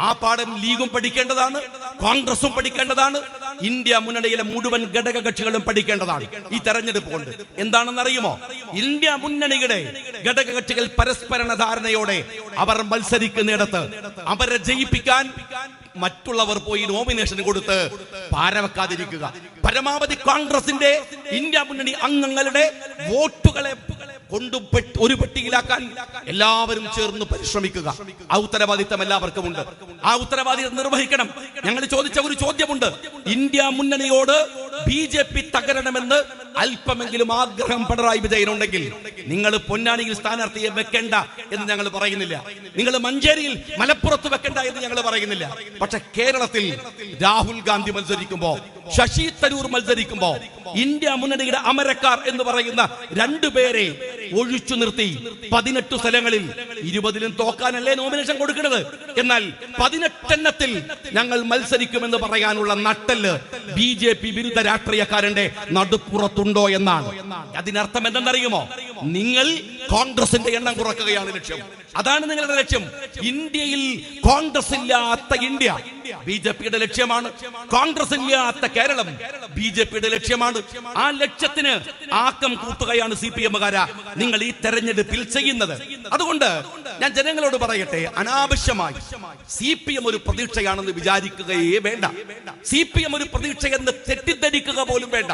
ആ പാഠം ലീഗും പഠിക്കേണ്ടതാണ്, കോൺഗ്രസും പഠിക്കേണ്ടതാണ്, ഇന്ത്യ മുന്നണിയിലെ മുഴുവൻ ഘടക കക്ഷികളും പഠിക്കേണ്ടതാണ് ഈ തെരഞ്ഞെടുപ്പ് കൊണ്ട്. എന്താണെന്ന് അറിയുമോ? ഇന്ത്യ മുന്നണിയുടെ ഘടക കക്ഷികൾ പരസ്പര ധാരണയോടെ അവർ മത്സരിക്കുന്നിടത്ത് അവരെ ജയിപ്പിക്കാൻ മറ്റുള്ളവർ പോയി നോമിനേഷൻ കൊടുത്ത് പാരവെക്കാതിരിക്കുക. പരമാവധി കോൺഗ്രസിന്റെ ഇന്ത്യ മുന്നണി അംഗങ്ങളുടെ വോട്ടുകളെ ഒരു പെട്ടിയിലാക്കാൻ എല്ലാവരും ചേർന്ന് പരിശ്രമിക്കുക. ആ ഉത്തരവാദിത്തം എല്ലാവർക്കും ഉണ്ട്. ആ ഉത്തരവാദിത്തം നിർവഹിക്കണം. ഞങ്ങൾ ചോദിച്ച ഒരു ചോദ്യമുണ്ട്. ഇന്ത്യ മുന്നണിയോട് BJP തകരണമെന്ന് അല്പമെങ്കിലും ആഗ്രഹം പിണറായി വിജയനുണ്ടെങ്കിൽ നിങ്ങൾ പൊന്നാനിയിൽ സ്ഥാനാർത്ഥിയെ വെക്കേണ്ട എന്ന് ഞങ്ങൾ പറയുന്നില്ല. നിങ്ങൾ മഞ്ചേരിയിൽ, മലപ്പുറത്ത് വെക്കേണ്ട എന്ന് ഞങ്ങൾ പറയുന്നില്ല. പക്ഷെ കേരളത്തിൽ രാഹുൽ ഗാന്ധി മത്സരിക്കുമ്പോ, ശശി തരൂർ മത്സരിക്കുമ്പോ, ഇന്ത്യ മുന്നണിയുടെ അമരക്കാർ എന്ന് പറയുന്ന രണ്ടുപേരെ ഒഴിച്ചു നിർത്തി 18 സ്ഥലങ്ങളിൽ 20ലും തോക്കാനല്ലേ നോമിനേഷൻ കൊടുക്കുന്നത്. എന്നാൽ 18 ഞങ്ങൾ മത്സരിക്കുമെന്ന് പറയാനുള്ള നട്ടല് BJP വിരുദ്ധ രാഷ്ട്രീയക്കാരന്റെ നടുപ്പുറത്തുണ്ടോ എന്നാണ്. അതിനർത്ഥം എന്തെന്നറിയുമോ? നിങ്ങൾ കോൺഗ്രസിന്റെ എണ്ണം കുറക്കുകയാണ് ലക്ഷ്യം. അതാണ് നിങ്ങളുടെ ലക്ഷ്യം. ഇന്ത്യയിൽ കോൺഗ്രസ് ഇല്ലാത്ത ഇന്ത്യ BJP-യുടെ ലക്ഷ്യമാണ്. കോൺഗ്രസ് ഇല്ലാത്ത കേരളം BJP-യുടെ ലക്ഷ്യമാണ്. ആ ലക്ഷ്യത്തിന് ആക്കം കൂട്ടുകയാണ് CPM-കാരാ നിങ്ങൾ ഈ തെരഞ്ഞെടുപ്പിൽ ചെയ്യുന്നത്. അതുകൊണ്ട് ഞാൻ ജനങ്ങളോട് പറയട്ടെ, അനാവശ്യമായി CPM ഒരു പ്രതീക്ഷയാണെന്ന് വിചാരിക്കുകയേ വേണ്ട. CPM ഒരു പ്രതീക്ഷയെന്ന് തെറ്റിദ്ധരിക്കുക പോലും വേണ്ട.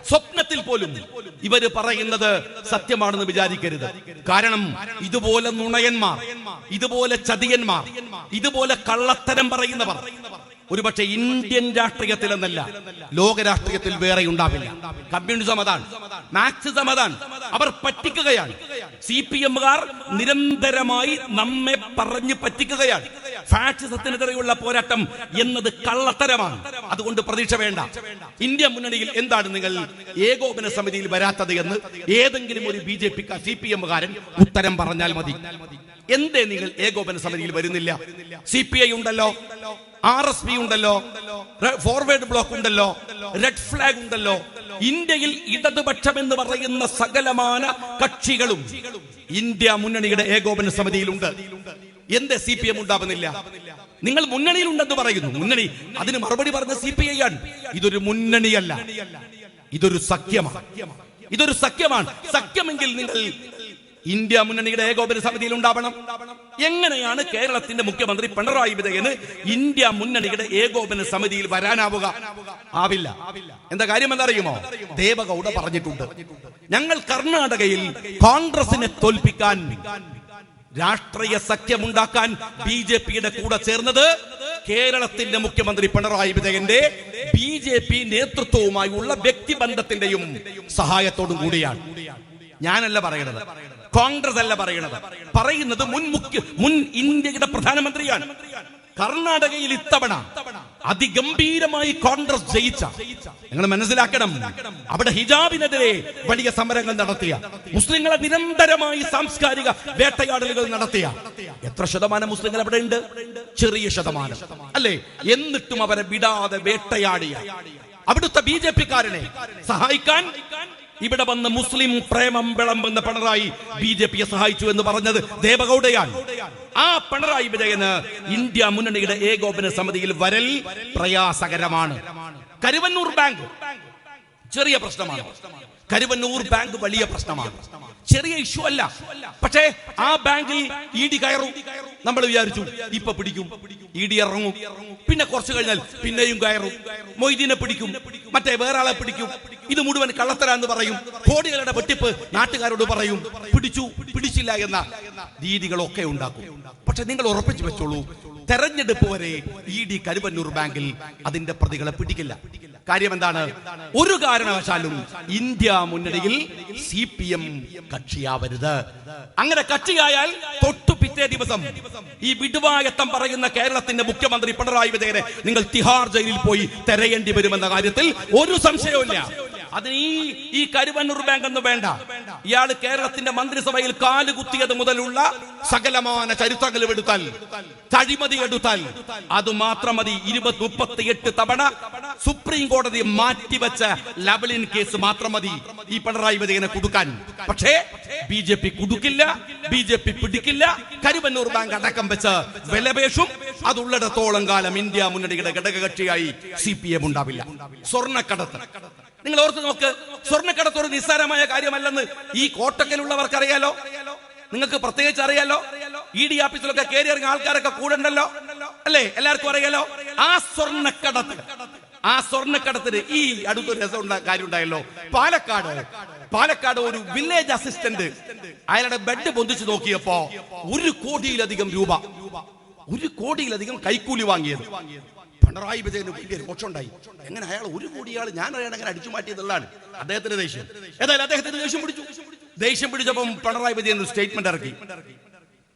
സ്വപ്നത്തിൽ പോലും ഇവര് പറയുന്നത് സത്യമാണെന്ന് വിചാരിക്കരുത്. കാരണം ഇതുപോലെ നുണയന്മാർ, ഇതുപോലെ ചതിയന്മാർ, ഇതുപോലെ കള്ളത്തരം പറയുന്നവർ ഒരുപക്ഷെ ഇന്ത്യൻ രാഷ്ട്രീയത്തിൽ എന്നല്ല, ലോക രാഷ്ട്രീയത്തിൽ വേറെ ഉണ്ടാവില്ല. കമ്മ്യൂണിസം അതാണ്, മാർക്സിസം അതാണ്. അവർ പറ്റിക്കുകയാണ്. CPM-കാർ നിരന്തരമായി നമ്മെ പറഞ്ഞു പറ്റിക്കുകയാണ്. ഫാഷിസത്തിനെതിരെയുള്ള പോരാട്ടം എന്നത് കള്ളത്തരമാണ്. അതുകൊണ്ട് പ്രതീക്ഷ വേണ്ട. ഇന്ത്യ മുന്നണിയിൽ എന്താണ് നിങ്ങൾ ഏകോപന സമിതിയിൽ വരാത്തത് എന്ന് ഏതെങ്കിലും ഒരു BJP CPM-കാരൻ ഉത്തരം പറഞ്ഞാൽ മതി. എന്തേ നിങ്ങൾ ഏകോപന സമിതിയിൽ വരുന്നില്ല? CPI ഉണ്ടല്ലോ, RSP ഉണ്ടല്ലോ, ഫോർവേഡ് ബ്ലോക്ക് ഉണ്ടല്ലോ, റെഡ് ഫ്ലാഗ് ഉണ്ടല്ലോ. ഇന്ത്യയിൽ ഇടതുപക്ഷം എന്ന് പറയുന്ന സകലമാന കക്ഷികളും ഇന്ത്യ മുന്നണിയുടെ ഏകോപന സമിതിയിലുണ്ട്. എന്തേ CPM ഉണ്ടാവുന്നില്ല? നിങ്ങൾ മുന്നണിയിലുണ്ടെന്ന് പറയുന്നു. മുന്നണി അതിന് മറുപടി പറഞ്ഞ CPI ആണ്. ഇതൊരു മുന്നണിയല്ല, ഇതൊരു സഖ്യമാണ്. ഇതൊരു സഖ്യമാണ്. സഖ്യമെങ്കിൽ നിങ്ങൾ ഇന്ത്യ മുന്നണിയുടെ ഏകോപന സമിതിയിൽ ഉണ്ടാവണം. എങ്ങനെയാണ് കേരളത്തിന്റെ മുഖ്യമന്ത്രി പിണറായി വിജയന് ഇന്ത്യ മുന്നണിയുടെ ഏകോപന സമിതിയിൽ വരാനാവുക? ആവില്ല. എന്താ കാര്യം എന്നറിയുമോ? ദേവഗൌഡ പറഞ്ഞിട്ടുണ്ട്, ഞങ്ങൾ കർണാടകയിൽ കോൺഗ്രസിനെ തോൽപ്പിക്കാൻ, രാഷ്ട്രീയ സഖ്യമുണ്ടാക്കാൻ BJPയുടെ കൂടെ ചേർന്നത് കേരളത്തിന്റെ മുഖ്യമന്ത്രി പിണറായി വിജയന്റെ BJP നേതൃത്വവുമായുള്ള വ്യക്തിബന്ധത്തിന്റെയും സഹായത്തോടും കൂടിയാണ്. ഞാനല്ല പറയണത്, കോൺഗ്രസ് അല്ല പറയണത്, പറയുന്നത് മുൻ ഇന്ത്യയുടെ പ്രധാനമന്ത്രിയാണ്. കർണാടകയിൽ ഇത്തവണ അതിഗംഭീരമായി കോൺഗ്രസ് ജയിച്ച, നിങ്ങൾ മനസ്സിലാക്കണം, അവിടെ ഹിജാബിനെതിരെ വലിയ സമരങ്ങൾ നടത്തിയ, മുസ്ലിങ്ങളെ നിരന്തരമായി സാംസ്കാരിക വേട്ടയാടലുകൾ നടത്തിയ എത്ര ശതമാനം മുസ്ലിങ്ങൾ അവിടെ ഉണ്ട്? ചെറിയ ശതമാനം അല്ലേ? എന്നിട്ടും അവരെ വിടാതെ വേട്ടയാടിയ അവിടുത്തെ BJP-കാരനെ സഹായിക്കാൻ ഇവിടെ വന്ന് മുസ്ലിം പ്രേമം വിളമ്പുന്ന പിണറായി BJPയെ സഹായിച്ചു എന്ന് പറഞ്ഞത് ദേവഗൌഡയാണ്. ആ പിണറായി വിജയന് ഇന്ത്യ മുന്നണിയുടെ ഏകോപന സമിതിയിൽ വരൽ പ്രയാസകരമാണ്. കരുവന്നൂർ ബാങ്ക് ചെറിയ പ്രശ്നമാണ്. കരുവന്നൂർ ബാങ്ക് വലിയ പ്രശ്നമാണ്. ചെറിയ ഇഷ്യൂ അല്ല. പക്ഷേ ആ ബാങ്കിൽ ED കയറും. നമ്മൾ വിചാരിച്ചു ഇപ്പൊ പിടിക്കും, ED ഇറങ്ങും, പിന്നെ കുറച്ചു കഴിഞ്ഞാൽ പിന്നെയും കയറും, മൊയ്തീനെ പിടിക്കും, മറ്റേ വേറെ ആളെ പിടിക്കും, ഇത് മുഴുവൻ കള്ളത്തരാന്ന് പറയും, കോടികളുടെ വെട്ടിപ്പ് നാട്ടുകാരോട് പറയും, പിടിച്ചില്ല എന്ന രീതികളൊക്കെ ഉണ്ടാക്കും. പക്ഷെ നിങ്ങൾ ഉറപ്പിച്ചു വെച്ചോളൂ, തെരഞ്ഞെടുപ്പ് വരെ ED കരുവന്നൂർ ബാങ്കിൽ അതിന്റെ പ്രതികളെ പിടിക്കില്ല. കാര്യം എന്താണ്? ഒരു കാരണവശാലും ഇന്ത്യ മുന്നണിയിൽ CPM കക്ഷിയാവരുത്. അങ്ങനെ കക്ഷിയായാൽ തൊട്ടു പിറ്റേ ദിവസം ഈ വിടുവായത്തം പറയുന്ന കേരളത്തിന്റെ മുഖ്യമന്ത്രി പിണറായി വിജയനെ നിങ്ങൾ തിഹാർ ജയിലിൽ പോയി തെരയേണ്ടി വരുമെന്ന കാര്യത്തിൽ ഒരു സംശയവുമില്ല. അതിന് ഈ കരുവന്നൂർ ബാങ്ക് ഒന്നും വേണ്ട. ഇയാള് കേരളത്തിന്റെ മന്ത്രിസഭയിൽ കാലുകുത്തിയത് മുതലുള്ള സകലമാന ചരിത്രങ്ങൾ എടുത്താൽ, അഴിമതി എടുത്താൽ അത് മാത്രം മതി. 38 തവണ സുപ്രീം കോടതി മാറ്റിവെച്ച ലവലിൻ കേസ് മാത്രം മതി ഈ പിണറായി വിജയനെ കുടുക്കാൻ. പക്ഷേ BJP കുടുക്കില്ല, BJP പിടിക്കില്ല. കരുവന്നൂർ ബാങ്ക് അടക്കം വെച്ച് വിലപേശും. അതുള്ളിടത്തോളം കാലം ഇന്ത്യ മുന്നണിയുടെ ഘടകകക്ഷിയായി CPM ഉണ്ടാവില്ല. സ്വർണ്ണക്കടത്ത് നിങ്ങൾ ഓർത്ത് നോക്ക്. സ്വർണ്ണക്കടത്ത് ഒരു നിസ്സാരമായ കാര്യമല്ലെന്ന് ഈ കോട്ടക്കലുള്ളവർക്ക് അറിയാലോ, നിങ്ങൾക്ക് പ്രത്യേകിച്ച് അറിയാലോ. ED ഓഫീസിലൊക്കെ കയറി ഇറങ്ങിയ ആൾക്കാരൊക്കെ കൂടെ ഉണ്ടല്ലോ അല്ലേ? എല്ലാവർക്കും അറിയാലോ. ആ സ്വർണ്ണക്കടത്തിന് ഈ അടുത്തൊരു രസം കാര്യം ഉണ്ടായല്ലോ. പാലക്കാട് ഒരു വില്ലേജ് അസിസ്റ്റന്റ് അയാളുടെ ബെഡ് പൊന്തിച്ചു നോക്കിയപ്പോ 1 കോടിയിലധികം രൂപ, 1 കോടിയിലധികം കൈക്കൂലി വാങ്ങിയത്. പിണറായി വിജയന് വലിയ രോഷമുണ്ടായി. എങ്ങനെ അയാൾ 1 കോടി ഞാൻ അറിയാൻ അങ്ങനെ അടിച്ചു മാറ്റിയതുള്ളതാണ് അദ്ദേഹത്തിന്റെ ദേഷ്യം. ഏതായാലും അദ്ദേഹത്തിന് ദേഷ്യം പിടിച്ചപ്പം പിണറായി വിജയൻ ഒരു സ്റ്റേറ്റ്മെന്റ് ഇറക്കി.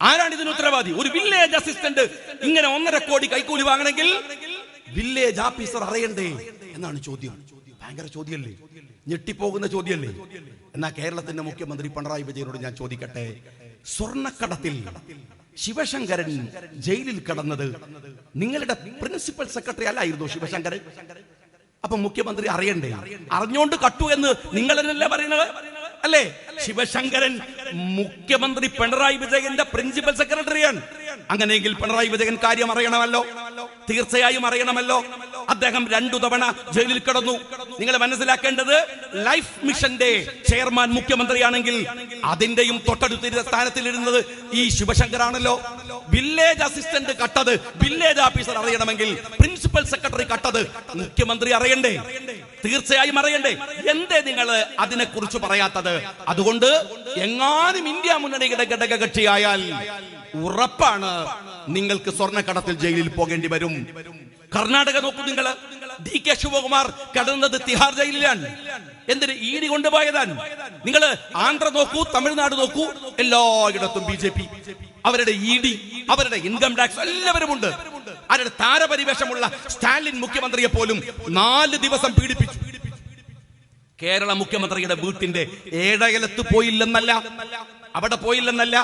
ആരാണ് ഇതിന് ഉത്തരവാദി? ഒരു വില്ലേജ് അസിസ്റ്റന്റ് ഇങ്ങനെ 1.5 കോടി കൈക്കൂലി വാങ്ങണമെങ്കിൽ വില്ലേജ് ഓഫീസർ അറിയണ്ടേ എന്നാണ് ചോദ്യം. ഭയങ്കര ചോദ്യമല്ലേ, ഞെട്ടിപ്പോകുന്ന ചോദ്യമല്ലേ. എന്നാ കേരളത്തിന്റെ മുഖ്യമന്ത്രി പിണറായി വിജയനോട് ഞാൻ ചോദിക്കട്ടെ, സ്വർണ്ണക്കടത്തിൽ ശിവശങ്കരൻ ജയിലിൽ കടന്നത് നിങ്ങളുടെ പ്രിൻസിപ്പൽ സെക്രട്ടറി അല്ലായിരുന്നു ശിവശങ്കരൻ? അപ്പൊ മുഖ്യമന്ത്രി അറിയണ്ടേ? അറിഞ്ഞോണ്ട് കട്ടു എന്ന് നിങ്ങൾ തന്നെയല്ലേ പറയുന്നത് അല്ലേ? ശിവശങ്കരൻ മുഖ്യമന്ത്രി പിണറായി വിജയന്റെ പ്രിൻസിപ്പൽ സെക്രട്ടറിയാണ്. അങ്ങനെയെങ്കിൽ പിണറായി വിജയൻ കാര്യം അറിയണമല്ലോ, തീർച്ചയായും അറിയണമല്ലോ. അദ്ദേഹം 2 തവണ ജയിലിൽ കിടന്നു. നിങ്ങൾ മനസ്സിലാക്കേണ്ടത്, ലൈഫ് മിഷന്റെ ചെയർമാൻ മുഖ്യമന്ത്രിയാണെങ്കിൽ അതിന്റെയും തൊട്ടടുത്ത സ്ഥാനത്തിലിരുന്നത് ഈ ശിവശങ്കറാണല്ലോ. വില്ലേജ് അസിസ്റ്റന്റ് കട്ടത് വില്ലേജ് ഓഫീസർ അറിയണമെങ്കിൽ പ്രിൻസിപ്പൽ സെക്രട്ടറി കട്ടത് മുഖ്യമന്ത്രി അറിയണ്ടേ? തീർച്ചയായും അറിയണ്ടേ? എന്തേ നിങ്ങൾ അതിനെ കുറിച്ച് പറയാത്തത്? അതുകൊണ്ട് എങ്ങാനും ഇന്ത്യ മുന്നണിയുടെ ഘടകകക്ഷിയായാൽ ഉറപ്പാണ് നിങ്ങൾക്ക് സ്വർണ്ണക്കടത്തിൽ ജയിലിൽ പോകേണ്ടി വരും. കർണാടക നോക്കൂ നിങ്ങൾ, DK ശിവകുമാർ കടന്നത് തിഹാർ ജയിലിലാണ്. എന്തിന്? ED കൊണ്ടുപോയതാണ്. നിങ്ങൾ ആന്ധ്ര നോക്കൂ, തമിഴ്നാട് നോക്കൂ, എല്ലായിടത്തും BJP, അവരുടെ ED, അവരുടെ ഇൻകം ടാക്സ് എല്ലാവരും ഉണ്ട്. അവരുടെ താരപരിവേഷമുള്ള സ്റ്റാലിൻ മുഖ്യമന്ത്രിയെ പോലും 4 ദിവസം പീഡിപ്പിച്ചു. കേരള മുഖ്യമന്ത്രിയുടെ വീട്ടിന്റെ ഏഴയലത്ത് പോയില്ലെന്നല്ല, അവിടെ പോയില്ലെന്നല്ല,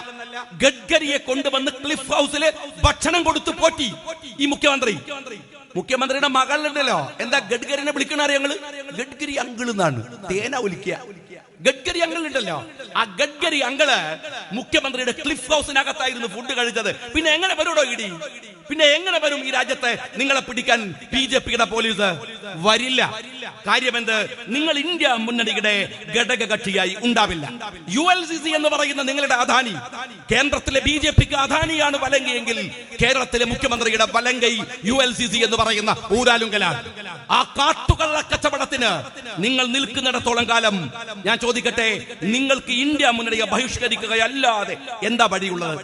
ഗഡ്കരിയെ കൊണ്ടുവന്ന് ക്ലിഫ് ഹൗസില് ഭക്ഷണം കൊടുത്തു പോറ്റി ഈ മുഖ്യമന്ത്രിയുടെ മകളുണ്ടല്ലോ. എന്താ ഗഡ്കരിനെ വിളിക്കണ അറിയങ്ങള്? ഗഡ്കരി അങ്കിൾ എന്നാണ് തേന വിളിക്കുക. ഗഡ്കരി അങ്കിൾ ഉണ്ടല്ലോ, ആ ഗഡ്കരി അങ്കിള് മുഖ്യമന്ത്രിയുടെ ക്ലിഫ് ഹൗസിനകത്തായിരുന്നു ഫുഡ് കഴിച്ചത്. പിന്നെ എങ്ങനെ വരൂടോ ഇടി? പിന്നെ എങ്ങനെ വരും ഈ രാജ്യത്തെ നിങ്ങളെ പിടിക്കാൻ BJPയുടെ പോലീസ്? വരില്ല. കാര്യമെന്ത്? നിങ്ങൾ ഇന്ത്യ മുന്നണിയുടെ ഘടക കക്ഷിയായി ഉണ്ടാവില്ല. ULCC എന്ന് പറയുന്ന നിങ്ങളുടെ അദാനി, കേന്ദ്രത്തിലെ BJPക്ക് അദാനിയാണ് വലങ്കയെങ്കിൽ കേരളത്തിലെ മുഖ്യമന്ത്രിയുടെ വലങ്കൈ ULCC എന്ന് പറയുന്ന ഊരാലുങ്കലാണ്. ആ കാട്ടുകള്ള കച്ചവടത്തിന് നിങ്ങൾ നിൽക്കുന്നിടത്തോളം കാലം ഞാൻ ചോദിക്കട്ടെ, നിങ്ങൾക്ക് ഇന്ത്യ മുന്നണിയെ ബഹിഷ്കരിക്കുകയല്ലാതെ എന്താ വഴിയുള്ളത്?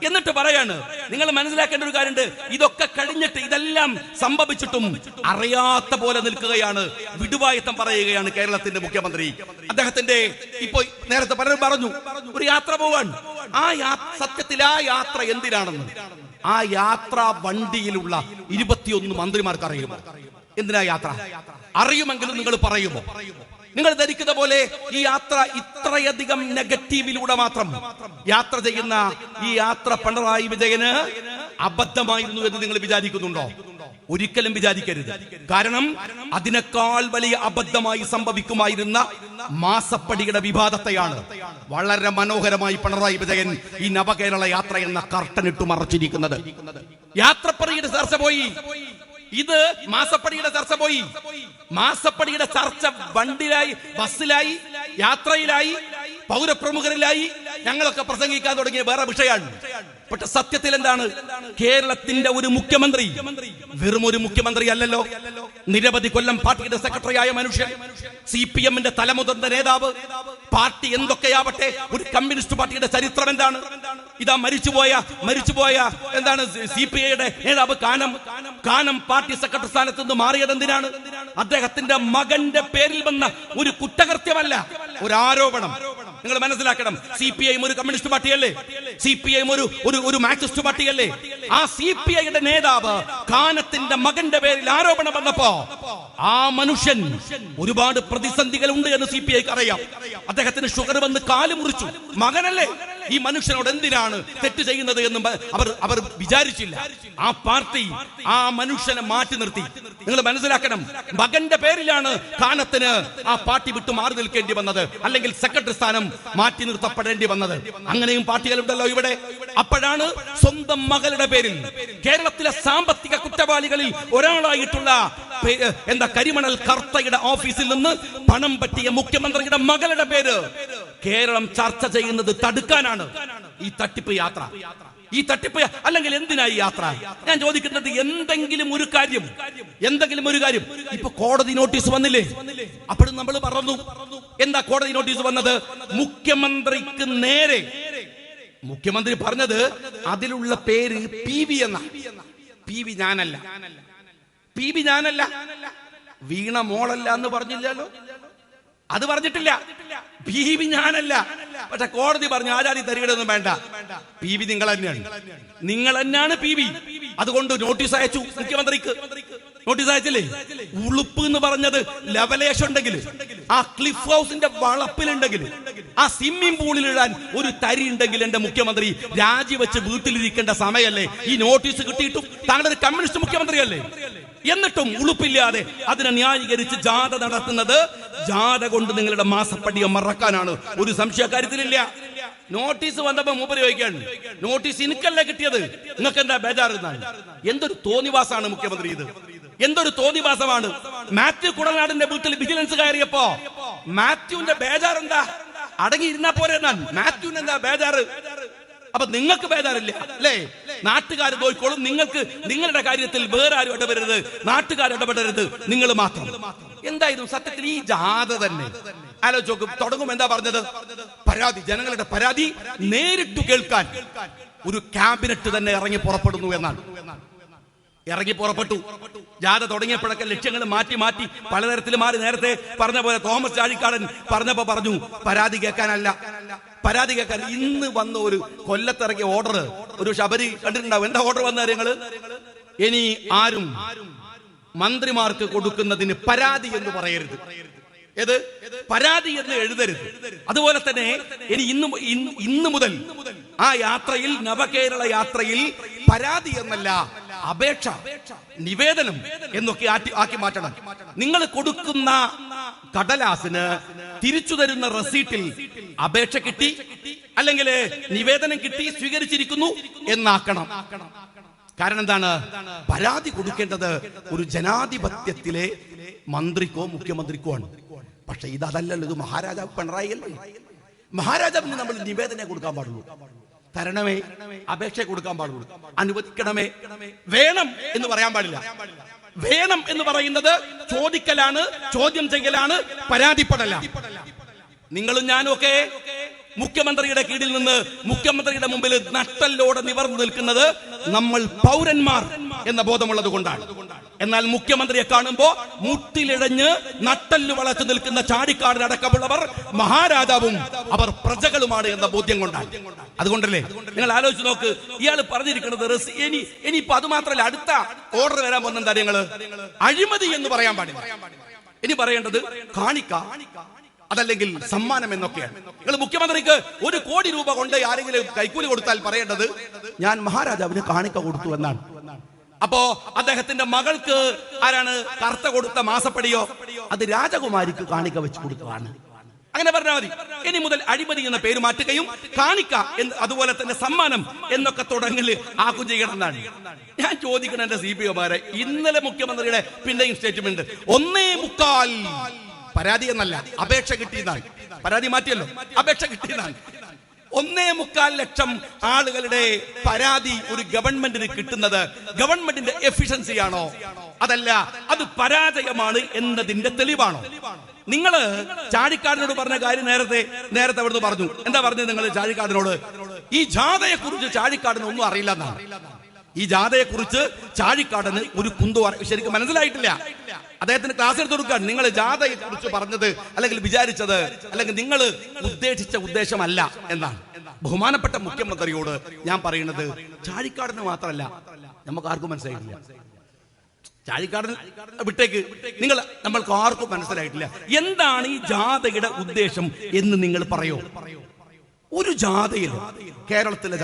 എന്നിട്ട് പറയാണ്, നിങ്ങൾ മനസ്സിലാക്കേണ്ട ഒരു കാര്യമുണ്ട്, ഇതൊക്കെ കഴിഞ്ഞിട്ട് ഇതെല്ലാം സംഭവിച്ചിട്ടും അറിയാത്ത പോലെ നിൽക്കുകയാണ്, വിടുവായത്തം പറയുകയാണ് കേരളത്തിന്റെ മുഖ്യമന്ത്രി. അദ്ദേഹത്തിന്റെ ഇപ്പൊ നേരത്തെ പലരും പറഞ്ഞു ഒരു യാത്ര പോവാൻ. സത്യത്തിൽ ആ യാത്ര എന്തിനാണെന്ന് ആ യാത്ര വണ്ടിയിലുള്ള 21 മന്ത്രിമാർക്ക് അറിയുമോ? എന്തിനാ യാത്ര? അറിയുമെങ്കിലും നിങ്ങൾ പറയുമോ? നിങ്ങൾ ധരിക്കുന്ന പോലെ ഈ യാത്ര ഇത്രയധികം നെഗറ്റീവിലൂടെ മാത്രം യാത്ര ചെയ്യുന്ന ഈ യാത്ര പിണറായി വിജയന് അബദ്ധമായിരുന്നു എന്ന് നിങ്ങൾ വിചാരിക്കുന്നുണ്ടോ? ഒരിക്കലും വിചാരിക്കരുത്. കാരണം അതിനേക്കാൾ വലിയ അബദ്ധമായി സംഭവിക്കുമായിരുന്ന മാസപ്പടിയുടെ വിവാദത്തെയാണ് വളരെ മനോഹരമായി പിണറായി വിജയൻ ഈ നവകേരള യാത്ര എന്ന കർട്ടനിട്ട് മറച്ചിരിക്കുന്നത്. യാത്രപ്പടിയുടെ ചർച്ച പോയി, ഇത് മാസപ്പടിയുടെ ചർച്ച പോയി. മാസപ്പടിയുടെ ചർച്ച വണ്ടിയിലായി, ബസ്സിലായി, യാത്രയിലായി, പൗരപ്രമുഖരിലായി. ഞങ്ങളൊക്കെ പ്രസംഗിക്കാൻ തുടങ്ങിയ വേറെ വിഷയമാണ്. പക്ഷെ സത്യത്തിൽ എന്താണ്? കേരളത്തിന്റെ ഒരു മുഖ്യമന്ത്രി വെറും ഒരു മുഖ്യമന്ത്രി അല്ലല്ലോ. നിരവധി കൊല്ലം പാർട്ടിയുടെ സെക്രട്ടറിയായ മനുഷ്യൻ, CPM-ന്റെ തലമുതിർന്ന നേതാവ്. പാർട്ടി എന്തൊക്കെയാവട്ടെ, ഒരു കമ്മ്യൂണിസ്റ്റ് പാർട്ടിയുടെ ചരിത്രം എന്താണ്? ഇതാ മരിച്ചുപോയ എന്താണ് CPI-യുടെ നേതാവ് കാനം പാർട്ടി സെക്രട്ടറി സ്ഥാനത്ത് നിന്ന് മാറിയത് എന്തിനാണ്? അദ്ദേഹത്തിന്റെ മകന്റെ പേരിൽ വന്ന ഒരു കുറ്റകൃത്യമല്ല, ഒരു ആരോപണം. നിങ്ങൾ മനസ്സിലാക്കണം, CPI ഒരു കമ്മ്യൂണിസ്റ്റ് പാർട്ടിയല്ലേ? CPI ഒരു മാർക്സിസ്റ്റ് പാർട്ടിയല്ലേ? ആ CPI-യുടെ നേതാവ് കാനത്തിന്റെ മകന്റെ പേരിൽ ആരോപണം വന്നപ്പോ ആ മനുഷ്യൻ ഒരുപാട് പ്രതിസന്ധികൾ ഉണ്ട് എന്ന് CPIക്ക് അറിയാം. അദ്ദേഹത്തിന് ഷുഗർ വന്ന് കാല് മുറിച്ചു. മകനല്ലേ? ഈ മനുഷ്യനോട് എന്തിനാണ് തെറ്റ് ചെയ്യുന്നത് എന്നും അവർ വിചാരിച്ചില്ല. ആ പാർട്ടി ആ മനുഷ്യനെ മാറ്റി നിർത്തി. നിങ്ങൾ മനസ്സിലാക്കണം, മകന്റെ പേരിലാണ് കാനത്തിന് ആ പാർട്ടി വിട്ടു മാറി നിൽക്കേണ്ടി വന്നത്, അല്ലെങ്കിൽ സെക്രട്ടറി സ്ഥാനം മാറ്റി നിർത്തപ്പെടേണ്ടി വന്നത്. അങ്ങനെയും പാർട്ടികളുണ്ടല്ലോ ഇവിടെ. അപ്പോഴാണ് സ്വന്തം മകളുടെ പേരിൽ കേരളത്തിലെ സാമ്പത്തിക കുറ്റവാളികളിൽ ഒരാളായിട്ടുള്ള കരിമണൽ കർത്തയുടെ ഓഫീസിൽ നിന്ന് പണം പറ്റിയ മുഖ്യമന്ത്രിയുടെ മകളുടെ പേര് കേരളം ചർച്ച ചെയ്യുന്നത് തടുക്കാനാണ് ഈ തട്ടിപ്പ് യാത്ര. ഈ തട്ടിപ്പ് അല്ലെങ്കിൽ എന്തിനായി യാത്ര? ഞാൻ ചോദിക്കുന്നത്, എന്തെങ്കിലും ഒരു കാര്യം ഇപ്പൊ കോടതി നോട്ടീസ് വന്നില്ലേ? അപ്പോഴും നമ്മൾ പറഞ്ഞു, എന്താ കോടതി നോട്ടീസ് വന്നത്? മുഖ്യമന്ത്രിക്ക് നേരെ മുഖ്യമന്ത്രി പറഞ്ഞത് അതിലുള്ള പേര് PV എന്ന. PV ഞാനല്ല, വീണ മോളല്ല എന്ന് പറഞ്ഞില്ലല്ലോ. അത് പറഞ്ഞിട്ടില്ല. PV ഞാനല്ല. പക്ഷെ കോടതി പറഞ്ഞു ആചാരി തരികടൊന്നും വേണ്ട, PV നിങ്ങൾ തന്നെയാണ് PV. അതുകൊണ്ട് നോട്ടീസ് അയച്ചു മുഖ്യമന്ത്രിക്ക്. നോട്ടീസ് അയച്ചില്ലേ? ഉളുപ്പ് എന്ന് പറഞ്ഞത് ലവലേശം ഉണ്ടെങ്കിൽ, ആ ക്ലിഫ് ഹൗസിന്റെ വളപ്പിലുണ്ടെങ്കിൽ, ആ സ്വിമ്മിംഗ് പൂളിൽ ഇടാൻ ഒരു തരി ഉണ്ടെങ്കിൽ എന്റെ മുഖ്യമന്ത്രി രാജിവെച്ച് വീട്ടിലിരിക്കേണ്ട സമയല്ലേ? ഈ നോട്ടീസ് കിട്ടിയിട്ടും താങ്കൾ ഒരു കമ്മ്യൂണിസ്റ്റ് മുഖ്യമന്ത്രിയല്ലേ? എന്നിട്ടും ഉളുപ്പില്ലാതെ അതിനെ ന്യായീകരിച്ച് ജാഥ നടത്തുന്നത്, ജാഥ കൊണ്ട് നിങ്ങളുടെ മാസപ്പടിയെ മറക്കാനാണ്. ഒരു സംശയക്കാര്യത്തിലില്ല. നോട്ടീസ് വന്നപ്പോ മൂപ്പര് ചോദിക്കാണ്, നോട്ടീസ് എനിക്കല്ലേ കിട്ടിയത്, നിങ്ങൾക്ക് എന്താ ബേജാറുന്നാണ്? എന്തൊരു തോന്നിവാസാണ് മുഖ്യമന്ത്രി ഇത്, എന്തൊരു തോന്നിവാസമാണ്. മാത്യു കുടനാടിന്റെ വീട്ടിൽ വിജിലൻസ് കയറിയപ്പോ മാത്യുവിന്റെ ബേജാർ എന്താ? അടങ്ങിയിരുന്നാ പോരെ എന്നാണ്. മാത്യുവിന് എന്താ ബേജാറ്? അപ്പൊ നിങ്ങൾക്ക് ബേജാറില്ല അല്ലേ? നാട്ടുകാർ നോക്കിക്കോളും. നിങ്ങൾക്ക് നിങ്ങളുടെ കാര്യത്തിൽ വേറെ ആരും ഇടപെടരുത്, നാട്ടുകാർ ഇടപെടരുത്, നിങ്ങൾ മാത്രം. എന്തായിരുന്നു സത്യത്തിൽ ഈ ജാഥ തന്നെ? ആലോചിക്കും. തുടങ്ങും എന്താ പറഞ്ഞത്? പരാതി, ജനങ്ങളുടെ പരാതി നേരിട്ട് കേൾക്കാൻ ഒരു ക്യാബിനറ്റ് തന്നെ ഇറങ്ങി പുറപ്പെടുന്നു എന്നാണ്. ഇറങ്ങി പുറപ്പെട്ടു. ജാഥ തുടങ്ങിയപ്പോഴൊക്കെ ലക്ഷ്യങ്ങൾ മാറ്റി പലതരത്തിൽ മാറി. നേരത്തെ പറഞ്ഞ പോലെ തോമസ് ചാഴിക്കാടൻ പറഞ്ഞപ്പോ പറഞ്ഞു പരാതി കേൾക്കാനല്ല, പരാതി കേൾക്കാൻ. ഇന്ന് വന്ന ഒരു കൊല്ലത്തിറങ്ങിയ ഓർഡർ, ഒരു ശബരി കണ്ടിട്ടുണ്ടാവും. എന്താ ഓർഡർ വന്ന കാര്യങ്ങള്? ഇനി ആരും മന്ത്രിമാർക്ക് കൊടുക്കുന്നതിന് പരാതി എന്ന് പറയരുത്. ഏത് പരാതി എന്ന് എഴുതരുത്. അതുപോലെ തന്നെ ഇന്ന് മുതൽ ആ യാത്രയിൽ, നവകേരള യാത്രയിൽ പരാതി എന്നല്ല അപേക്ഷ, നിവേദനം എന്നൊക്കെ ആക്കി മാറ്റണം. നിങ്ങൾ കൊടുക്കുന്ന കടലാസിന് തിരിച്ചു തരുന്ന റെസീറ്റിൽ അപേക്ഷ കിട്ടി അല്ലെങ്കിൽ നിവേദനം കിട്ടി, സ്വീകരിച്ചിരിക്കുന്നു എന്നാക്കണം. കാരണം എന്താണ്? പരാതി കൊടുക്കേണ്ടത് ഒരു ജനാധിപത്യത്തിലെ മന്ത്രിക്കോ മുഖ്യമന്ത്രിക്കോ ആണ്. പക്ഷെ ഇതല്ലല്ലോ, ഇത് മഹാരാജാവ് പിണറായി അല്ലേ. മഹാരാജാവിന് നമ്മൾ നിവേദനം കൊടുക്കാൻ പാടുള്ളൂ, തരണമേ അപേക്ഷ കൊടുക്കാൻ പാടുള്ളൂ, അനുവദിക്കണമേ, വേണം എന്ന് പറയാൻ പാടില്ല. വേണം എന്ന് പറയുന്നത് ചോദിക്കലാണ്, ചോദ്യം ചെയ്യലാണ്, പരാതിപ്പെടലാണ്. നിങ്ങളും ഞാനും ഒക്കെ മുഖ്യമന്ത്രിയുടെ കീഴിൽ നിന്ന് മുഖ്യമന്ത്രിയുടെ മുമ്പിൽ നട്ടല്ലോടെ നിവർന്നു നിൽക്കുന്നത് നമ്മൾ പൗരന്മാർ എന്ന ബോധമുള്ളത് കൊണ്ടാണ്. എന്നാൽ മുഖ്യമന്ത്രിയെ കാണുമ്പോ മുട്ടിലിഴഞ്ഞ് നട്ടല്ലു വളച്ചു നിൽക്കുന്ന ചാഴിക്കാടനടക്കമുള്ളവർ മഹാരാജാവും അവർ പ്രജകളുമാണ് എന്ന ബോധ്യം കൊണ്ടാണ്. അതുകൊണ്ടല്ലേ നിങ്ങൾ ആലോചിച്ച് നോക്ക്, ഇയാൾ പറഞ്ഞിരിക്കുന്നത് ഇനിയിപ്പോ അത് മാത്രമല്ല, അടുത്ത ഓർഡർ വരാൻ പോകുന്ന കാര്യങ്ങള് അഴിമതി എന്ന് പറയാൻ പാടില്ല. ഇനി പറയേണ്ടത് കാണിക്ക, അതല്ലെങ്കിൽ സമ്മാനം എന്നൊക്കെയാണ്. നിങ്ങൾ മുഖ്യമന്ത്രിക്ക് 1 കോടി രൂപ കൊണ്ട് ആരെങ്കിലും കൈക്കൂലി കൊടുത്താൽ പറയേണ്ടത് ഞാൻ മഹാരാജാവിന് കാണിക്ക കൊടുത്തു എന്നാണ്. അപ്പോ അദ്ദേഹത്തിന്റെ മകൾക്ക് ആരാണ് കർത്ത കൊടുത്ത മാസപ്പടിയോ? അത് രാജകുമാരിക്ക് കാണിക്ക വെച്ച് കൊടുത്തതാണ്. അങ്ങനെ പറഞ്ഞാൽ മതി. ഇനി മുതൽ അഴിമതി എന്ന പേര് മാറ്റുകയും കാണിക്ക അതുപോലെ തന്നെ സമ്മാനം എന്നൊക്കെ തുടങ്ങല് ആക്കും ചെയ്യണം എന്നാണ് ഞാൻ ചോദിക്കണം. എന്റെ CPOമാരെ, ഇന്നലെ മുഖ്യമന്ത്രിയുടെ പിന്നെയും സ്റ്റേറ്റ്മെന്റ് 1.25 പരാതി എന്നല്ല അപേക്ഷ കിട്ടിയതാണ്. പരാതി മാറ്റിയല്ലോ, അപേക്ഷ കിട്ടിയതാണ്. 1.25 ലക്ഷം ആളുകളുടെ പരാതി ഒരു ഗവൺമെന്റിന് കിട്ടുന്നത് ഗവൺമെന്റിന്റെ എഫിഷ്യൻസിയാണോ? അതല്ല, അത് പരാജയമാണ് എന്നതിന്റെ തെളിവാണോ? നിങ്ങള് ചാഴിക്കാടനോട് പറഞ്ഞ കാര്യം നേരത്തെ അവിടുന്ന് പറഞ്ഞു. എന്താ പറഞ്ഞത് നിങ്ങൾ ചാഴിക്കാടനോട്? ഈ ജാഥയെ കുറിച്ച് ചാഴിക്കാടന് ഒന്നും അറിയില്ല എന്നാണ്. ഈ ജാഥയെ കുറിച്ച് ചാഴിക്കാടന് ഒരു കുന്തു ശരിക്കും മനസ്സിലായിട്ടില്ല. അദ്ദേഹത്തിന് ക്ലാസ് എടുത്ത് കൊടുക്കാൻ. നിങ്ങൾ ജാഥയെ കുറിച്ച് പറഞ്ഞത് അല്ലെങ്കിൽ വിചാരിച്ചത് അല്ലെങ്കിൽ നിങ്ങൾ ഉദ്ദേശിച്ച ഉദ്ദേശമല്ല എന്നാണ്. ബഹുമാനപ്പെട്ട മുഖ്യമന്ത്രിയോട് ഞാൻ പറയുന്നത് ചാഴിക്കാടന് മാത്രമല്ല, നമുക്ക് ആർക്കും മനസ്സിലായിട്ടില്ല. ചാഴിക്കാടൻ വിട്ടേക്ക്, നമ്മൾക്ക് ആർക്കും മനസ്സിലായിട്ടില്ല എന്താണ് ഈ ജാഥയുടെ ഉദ്ദേശം എന്ന് നിങ്ങൾ പറയോ? ഒരു ജാഥയിൽ, കേരളത്തിലെ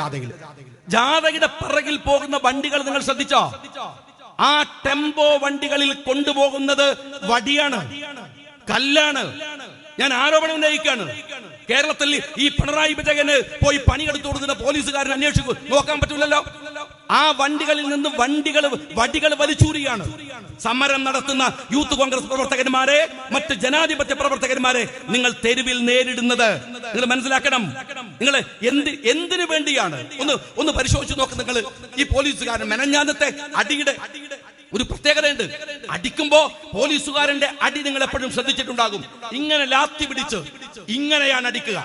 ജാഥയുടെ പിറകിൽ പോകുന്ന വണ്ടികൾ നിങ്ങൾ ശ്രദ്ധിച്ചോ? ആ ടെമ്പോ വണ്ടികളിൽ കൊണ്ടുപോകുന്നത് വടിയാണ്, കല്ലാണ്. ഞാൻ ആരോപണം ഉന്നയിക്കാണ്. കേരളത്തിൽ ഈ പിണറായി വിജയന് പോയി പണിയെടുത്തു കൊടുക്കുന്ന പോലീസുകാരൻ അന്വേഷിക്കും, നോക്കാൻ പറ്റില്ലല്ലോ. ആ വണ്ടികളിൽ നിന്ന് വടികൾ വലിച്ചൂരിയാണ്. സമരം നടത്തുന്ന യൂത്ത് കോൺഗ്രസ് പ്രവർത്തകന്മാരെ, മറ്റ് ജനാധിപത്യ പ്രവർത്തകന്മാരെ നിങ്ങൾ തെരുവിൽ നേരിടുന്നത് നിങ്ങൾ മനസ്സിലാക്കണം. നിങ്ങൾ എന്തിനു വേണ്ടിയാണ്? ഒന്ന് പരിശോധിച്ച് നോക്ക്. നിങ്ങൾ ഈ പോലീസുകാരൻ മെനഞ്ഞാന്നത്തെ അടിയുടെ ഒരു പ്രത്യേകതയുണ്ട്. അടിക്കുമ്പോ പോലീസുകാരന്റെ അടി നിങ്ങൾ എപ്പോഴും ശ്രദ്ധിച്ചിട്ടുണ്ടാകും. ഇങ്ങനെ ലാത്തി പിടിച്ച് ഇങ്ങനെയാണ് അടിക്കുക.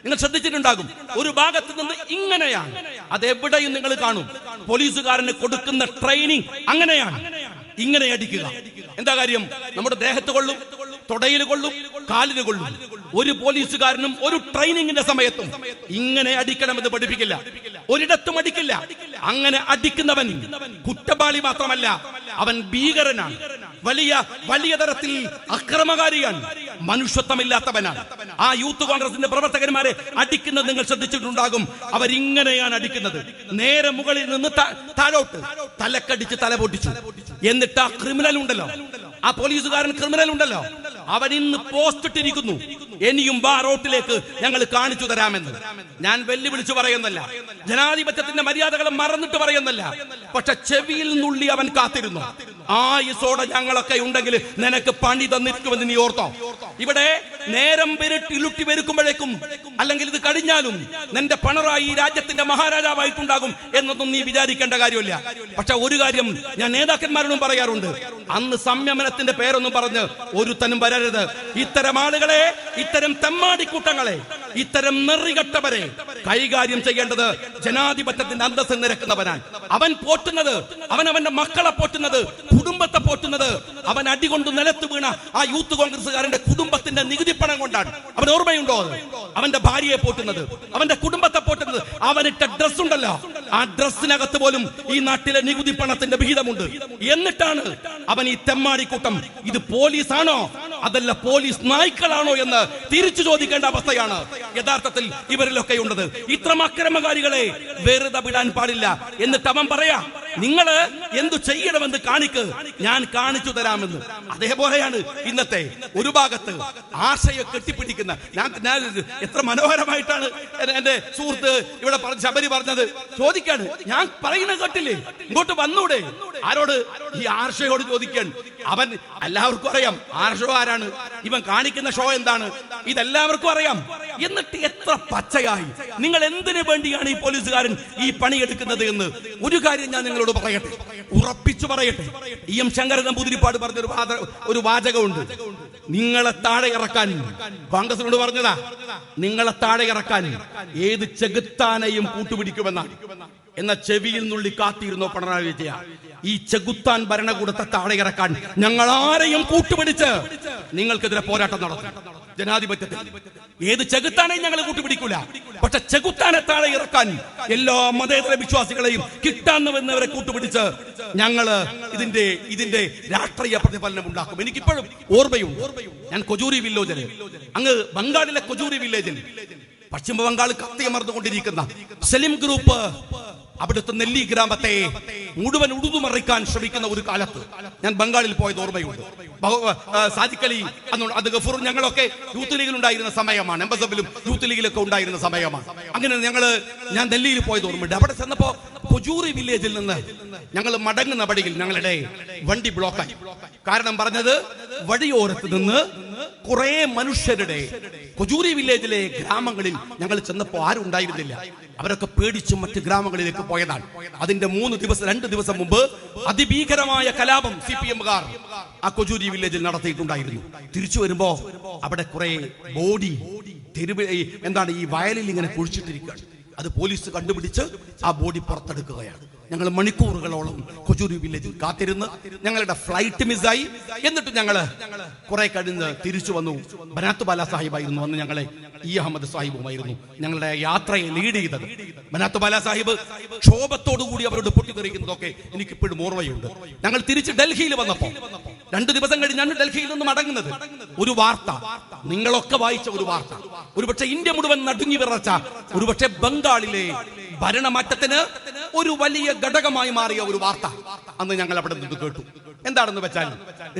നിങ്ങൾ ശ്രദ്ധിച്ചിട്ടുണ്ടാകും. ഒരു ഭാഗത്ത് നിന്ന് ഇങ്ങനെയാണ്, അതെവിടെയും നിങ്ങൾ കാണും. പോലീസുകാരന് കൊടുക്കുന്ന ട്രെയിനിങ് അങ്ങനെയാണ്, ഇങ്ങനെ അടിക്കുക. എന്താ കാര്യം? നമ്മുടെ ദേഹത്ത് കൊള്ളും, തൊടയിൽ കൊള്ളും, കാലിന് കൊള്ളും. ഒരു പോലീസുകാരനും ഒരു ട്രെയിനിങ്ങിന്റെ സമയത്തും ഇങ്ങനെ അടിക്കണമെന്ന് പഠിപ്പിക്കില്ല, ഒരിടത്തും അടിക്കില്ല. അങ്ങനെ അടിക്കുന്നവൻ കുറ്റവാളി മാത്രമല്ല, അവൻ ഭീകരനാണ്, വലിയ തരത്തിൽ അക്രമകാരിയാണ്, മനുഷ്യത്വമില്ലാത്തവനാണ്. ആ യൂത്ത് കോൺഗ്രസിന്റെ പ്രവർത്തകന്മാരെ അടിക്കുന്നത് നിങ്ങൾ ശ്രദ്ധിച്ചിട്ടുണ്ടാകും. അവരിങ്ങനെയാണ് അടിക്കുന്നത്. നേരെ മുകളിൽ നിന്ന് താഴോട്ട് തലക്കടിച്ച് തല പൊട്ടിച്ചു. എന്നിട്ട് ആ ക്രിമിനൽ ഉണ്ടല്ലോ, ആ പോലീസുകാരൻ ക്രിമിനൽ ഉണ്ടല്ലോ, അവൻ ഇന്ന് പോസ്റ്റ് ഇട്ടിരിക്കുന്നു, ഇനിയും റോട്ടിലേക്ക് ഞങ്ങൾ കാണിച്ചു തരാമെന്ന്. ഞാൻ വെല്ലുവിളിച്ചു പറയുന്നല്ല, ജനാധിപത്യത്തിന്റെ മര്യാദകളെ മറന്നിട്ട് പറയുന്നല്ല. പക്ഷെ ചെവിയിൽ നുള്ളി അവൻ കാത്തിരുന്നു. ആയുസോടെ ഞങ്ങളൊക്കെ ഉണ്ടെങ്കിൽ നിനക്ക് പണി തന്നിരിക്കുമെന്ന് നീ ഓർത്തോ? ഇവിടെ നേരം ഇരുട്ടി വെരുക്കുമ്പോഴേക്കും അല്ലെങ്കിൽ ഇത് കഴിഞ്ഞാലും നിന്റെ പിണറായി ഈ രാജ്യത്തിന്റെ മഹാരാജാവായിട്ടുണ്ടാകും എന്നൊന്നും നീ വിചാരിക്കേണ്ട കാര്യമില്ല. പക്ഷെ ഒരു കാര്യം ഞാൻ നേതാക്കന്മാരോടും പറയാറുണ്ട്, അന്ന് സംയമനത്തിന്റെ പേരൊന്നും പറഞ്ഞ് ഒരുത്തനും വരരുത്. ഇത്തരം ആളുകളെ, ഇത്തരം തെമ്മാടിക്കൂട്ടങ്ങളെ, ഇത്തരം നെറികെട്ടവരെ കൈകാര്യം ചെയ്യേണ്ടത് ജനാധിപത്യത്തിന്റെ അന്തസ്സ് നിരക്കുന്നവനാണ്. അവൻ പോറ്റുന്നത്, അവന്റെ മക്കളെ പോറ്റുന്നത്, കുടുംബത്തെ പോറ്റുന്നത്, അവൻ അടികൊണ്ട് നിലത്ത് വീണ ആ യൂത്ത് കോൺഗ്രസുകാരന്റെ കുടുംബത്തിന്റെ നികുതി പണം കൊണ്ടാണ്. അവൻ ഓർമ്മയുണ്ടോ? അവന്റെ ഭാര്യയെ പോറ്റുന്നത്, അവന്റെ കുടുംബത്തെ പോറ്റുന്നത്, അവനിട്ട ഡ്രസ് ഉണ്ടല്ലോ, ആ ഡ്രസ്സിനകത്ത് പോലും ഈ നാട്ടിലെ നികുതി പണത്തിന്റെ വിഹിതമുണ്ട്. എന്നിട്ടാണ് അവൻ ഈ തെമ്മാടിക്കൂട്ടം, ഇത് പോലീസാണോ അതല്ല പോലീസ് നായ്ക്കളാണോ എന്ന് തിരിച്ചു ചോദിക്കേണ്ട അവസ്ഥയാണ് യഥാർത്ഥത്തിൽ ഇവരിലൊക്കെ ഉള്ളത്. ഇത്തരം അക്രമകാരികളെ വെറുതെ വിടാൻ പാടില്ല. എന്നിട്ട് അവൻ പറയാ, നിങ്ങള് എന്തു ചെയ്യണമെന്ന് കാണിക്ക്, ഞാൻ കാണിച്ചു തരാമെന്ന്. അതേപോലെയാണ് ഇന്നത്തെ ഒരു ഭാഗത്ത് ആശയെ കെട്ടിപ്പിടിക്കുന്ന, ഞാൻ എത്ര മനോഹരമായിട്ടാണ് എന്റെ സുഹൃത്ത് ഇവിടെ ശബരി പറഞ്ഞത്. ചോദിക്കാണ്, ഞാൻ പറയുന്നത് കേട്ടില്ലേ, ഇങ്ങോട്ട് വന്നൂടെ? ആരോട്? ഈ ആർഷയോട് ചോദിക്കാൻ. അവൻ എല്ലാവർക്കും അറിയാം ആർഷോ ആരാണ്, ഇവൻ കാണിക്കുന്ന ഷോ എന്താണ്, ഇതെല്ലാവർക്കും അറിയാം. എന്നിട്ട് എത്ര പച്ചയായി നിങ്ങൾ എന്തിനു വേണ്ടിയാണ് ഈ പോലീസുകാരൻ ഈ പണിയെടുക്കുന്നത് എന്ന് ഒരു കാര്യം ഞാൻ നിങ്ങളോട് പറയട്ടെ, ഉറപ്പിച്ചു പറയട്ടെ. എം ശങ്കരൻ നമ്പൂതിരിപ്പാട് പറഞ്ഞൊരു ഒരു വാചകമുണ്ട്, നിങ്ങളെ താഴെ ഇറക്കാൻ, കോൺഗ്രസിനോട് പറഞ്ഞതാ, നിങ്ങളെ താഴെ ഇറക്കാൻ ഏത് ചെകുത്താനെയും കൂട്ടുപിടിക്കുമെന്നാണ്. എന്ന ചെവിയിൽ നുള്ളി കാത്തിരുന്നോ പിണറായി വിജയ? ഈ ചെകുത്താൻ ഭരണകൂടത്തെ താഴെ ഇറക്കാൻ ഞങ്ങൾ ആരെയും കൂട്ടുപിടിച്ച് നിങ്ങൾക്കെതിരെ പോരാട്ടം നടത്തും. ജനാധിപത്യത്തിൽ ഏത് ചെകുത്താനെയും ഞങ്ങൾ കൂട്ടുപിടിക്കൂല. പക്ഷെ ചെകുത്താനെ താഴെ ഇറക്കാൻ എല്ലാ മതേതര വിശ്വാസികളെയും കിട്ടാവുന്നവരെ കൂട്ടുപിടിച്ച് ഞങ്ങള് ഇതിന്റെ രാഷ്ട്രീയ പ്രതിഫലനം ഉണ്ടാക്കും. എനിക്കിപ്പോഴും ഓർമ്മയുണ്ട്, ഞാൻ കൊജൂരി വില്ലേജിൽ, അങ്ങ് ബംഗാളിലെ കൊജൂരി വില്ലേജിൽ പശ്ചിമ ബംഗാൾ കത്തിയമർന്നുകൊണ്ടിരിക്കുന്ന സലിം ഗ്രൂപ്പ് അവിടുത്തെ നെല്ലി ഗ്രാമത്തെ മുഴുവൻ ഉടുതുമറിക്കാൻ ശ്രമിക്കുന്ന ഒരു കാലത്ത് ഞാൻ ബംഗാളിൽ പോയത് ഓർമ്മയുണ്ട്. സാദിഖ് അലി, അത് ഗഫൂർ, ഞങ്ങളൊക്കെ യൂത്ത് ലീഗിൽ ഉണ്ടായിരുന്ന സമയമാണ്, എംബസബിലും യൂത്ത് ലീഗിലൊക്കെ ഉണ്ടായിരുന്ന സമയമാണ്. അങ്ങനെ ഞാൻ ഡൽഹിയിൽ പോയത് ഓർമ്മയുണ്ട്. അവിടെ ചെന്നപ്പോ കൊജൂറി വില്ലേജിൽ നിന്ന് ഞങ്ങൾ മടങ്ങുന്ന വഴിയിൽ ഞങ്ങളുടെ വണ്ടി ബ്ലോക്കായി. കാരണം പറഞ്ഞത്, വഴിയോരത്ത് നിന്ന് കുറെ മനുഷ്യരുടെ കൊജൂറി വില്ലേജിലെ ഗ്രാമങ്ങളിൽ ഞങ്ങൾ ചെന്നപ്പോ ആരും ഉണ്ടായിരുന്നില്ല. അവരൊക്കെ പേടിച്ച് മറ്റ് ഗ്രാമങ്ങളിലേക്ക് പോയതാണ്. അതിന്റെ 2 ദിവസം മുമ്പ് അതിഭീകരമായ കലാപം CPM-കാർ ആ കൊജൂരി വില്ലേജിൽ നടത്തിയിട്ടുണ്ടായിരുന്നു. തിരിച്ചു വരുമ്പോ അവിടെ കുറെ ബോഡി ഈ വയലിൽ ഇങ്ങനെ കുഴിച്ചിട്ടിരിക്കുകയാണ്. അത് പോലീസ് കണ്ടുപിടിച്ച് ആ ബോഡി പുറത്തെടുക്കുകയാണ്. ഞങ്ങൾ മണിക്കൂറുകളോളം കൊജൂരി വില്ലേജിൽ കാത്തിരുന്ന് ഞങ്ങളുടെ ഫ്ലൈറ്റ് മിസ്സായി. എന്നിട്ട് ഞങ്ങള് കുറെ കഴിഞ്ഞ് തിരിച്ചു വന്നു. ബനാത്ത് ബാല സാഹിബായിരുന്നു അന്ന് ഞങ്ങളെ അഹമ്മദ് സാഹിബുമായിരുന്നു ഞങ്ങളുടെ യാത്രയെ ലീഡ് ചെയ്തത്. ബനാത്ത് ബാല സാഹിബ് ക്ഷോഭത്തോടുകൂടി അവരോട് പൊട്ടിത്തെറിക്കുന്നതൊക്കെ എനിക്കിപ്പോഴും ഓർമ്മയുണ്ട്. ഞങ്ങൾ തിരിച്ച് ഡൽഹിയിൽ വന്നപ്പോ 2 ദിവസം കഴിഞ്ഞാണ് ഡൽഹിയിൽ നിന്ന് മടങ്ങുന്നത്. ഒരു വാർത്ത, നിങ്ങളൊക്കെ വായിച്ച ഒരു വാർത്ത, ഒരുപക്ഷെ ഇന്ത്യ മുഴുവൻ നടുങ്ങി വിറച്ച, ഒരുപക്ഷെ ബംഗാളിലെ ഭരണമാറ്റത്തിന് ഒരു വലിയ ഘടകമായി മാറിയ ഒരു വാർത്ത അന്ന് ഞങ്ങൾ അവിടെ നിന്ന് കേട്ടു. എന്താണെന്ന് വെച്ചാൽ,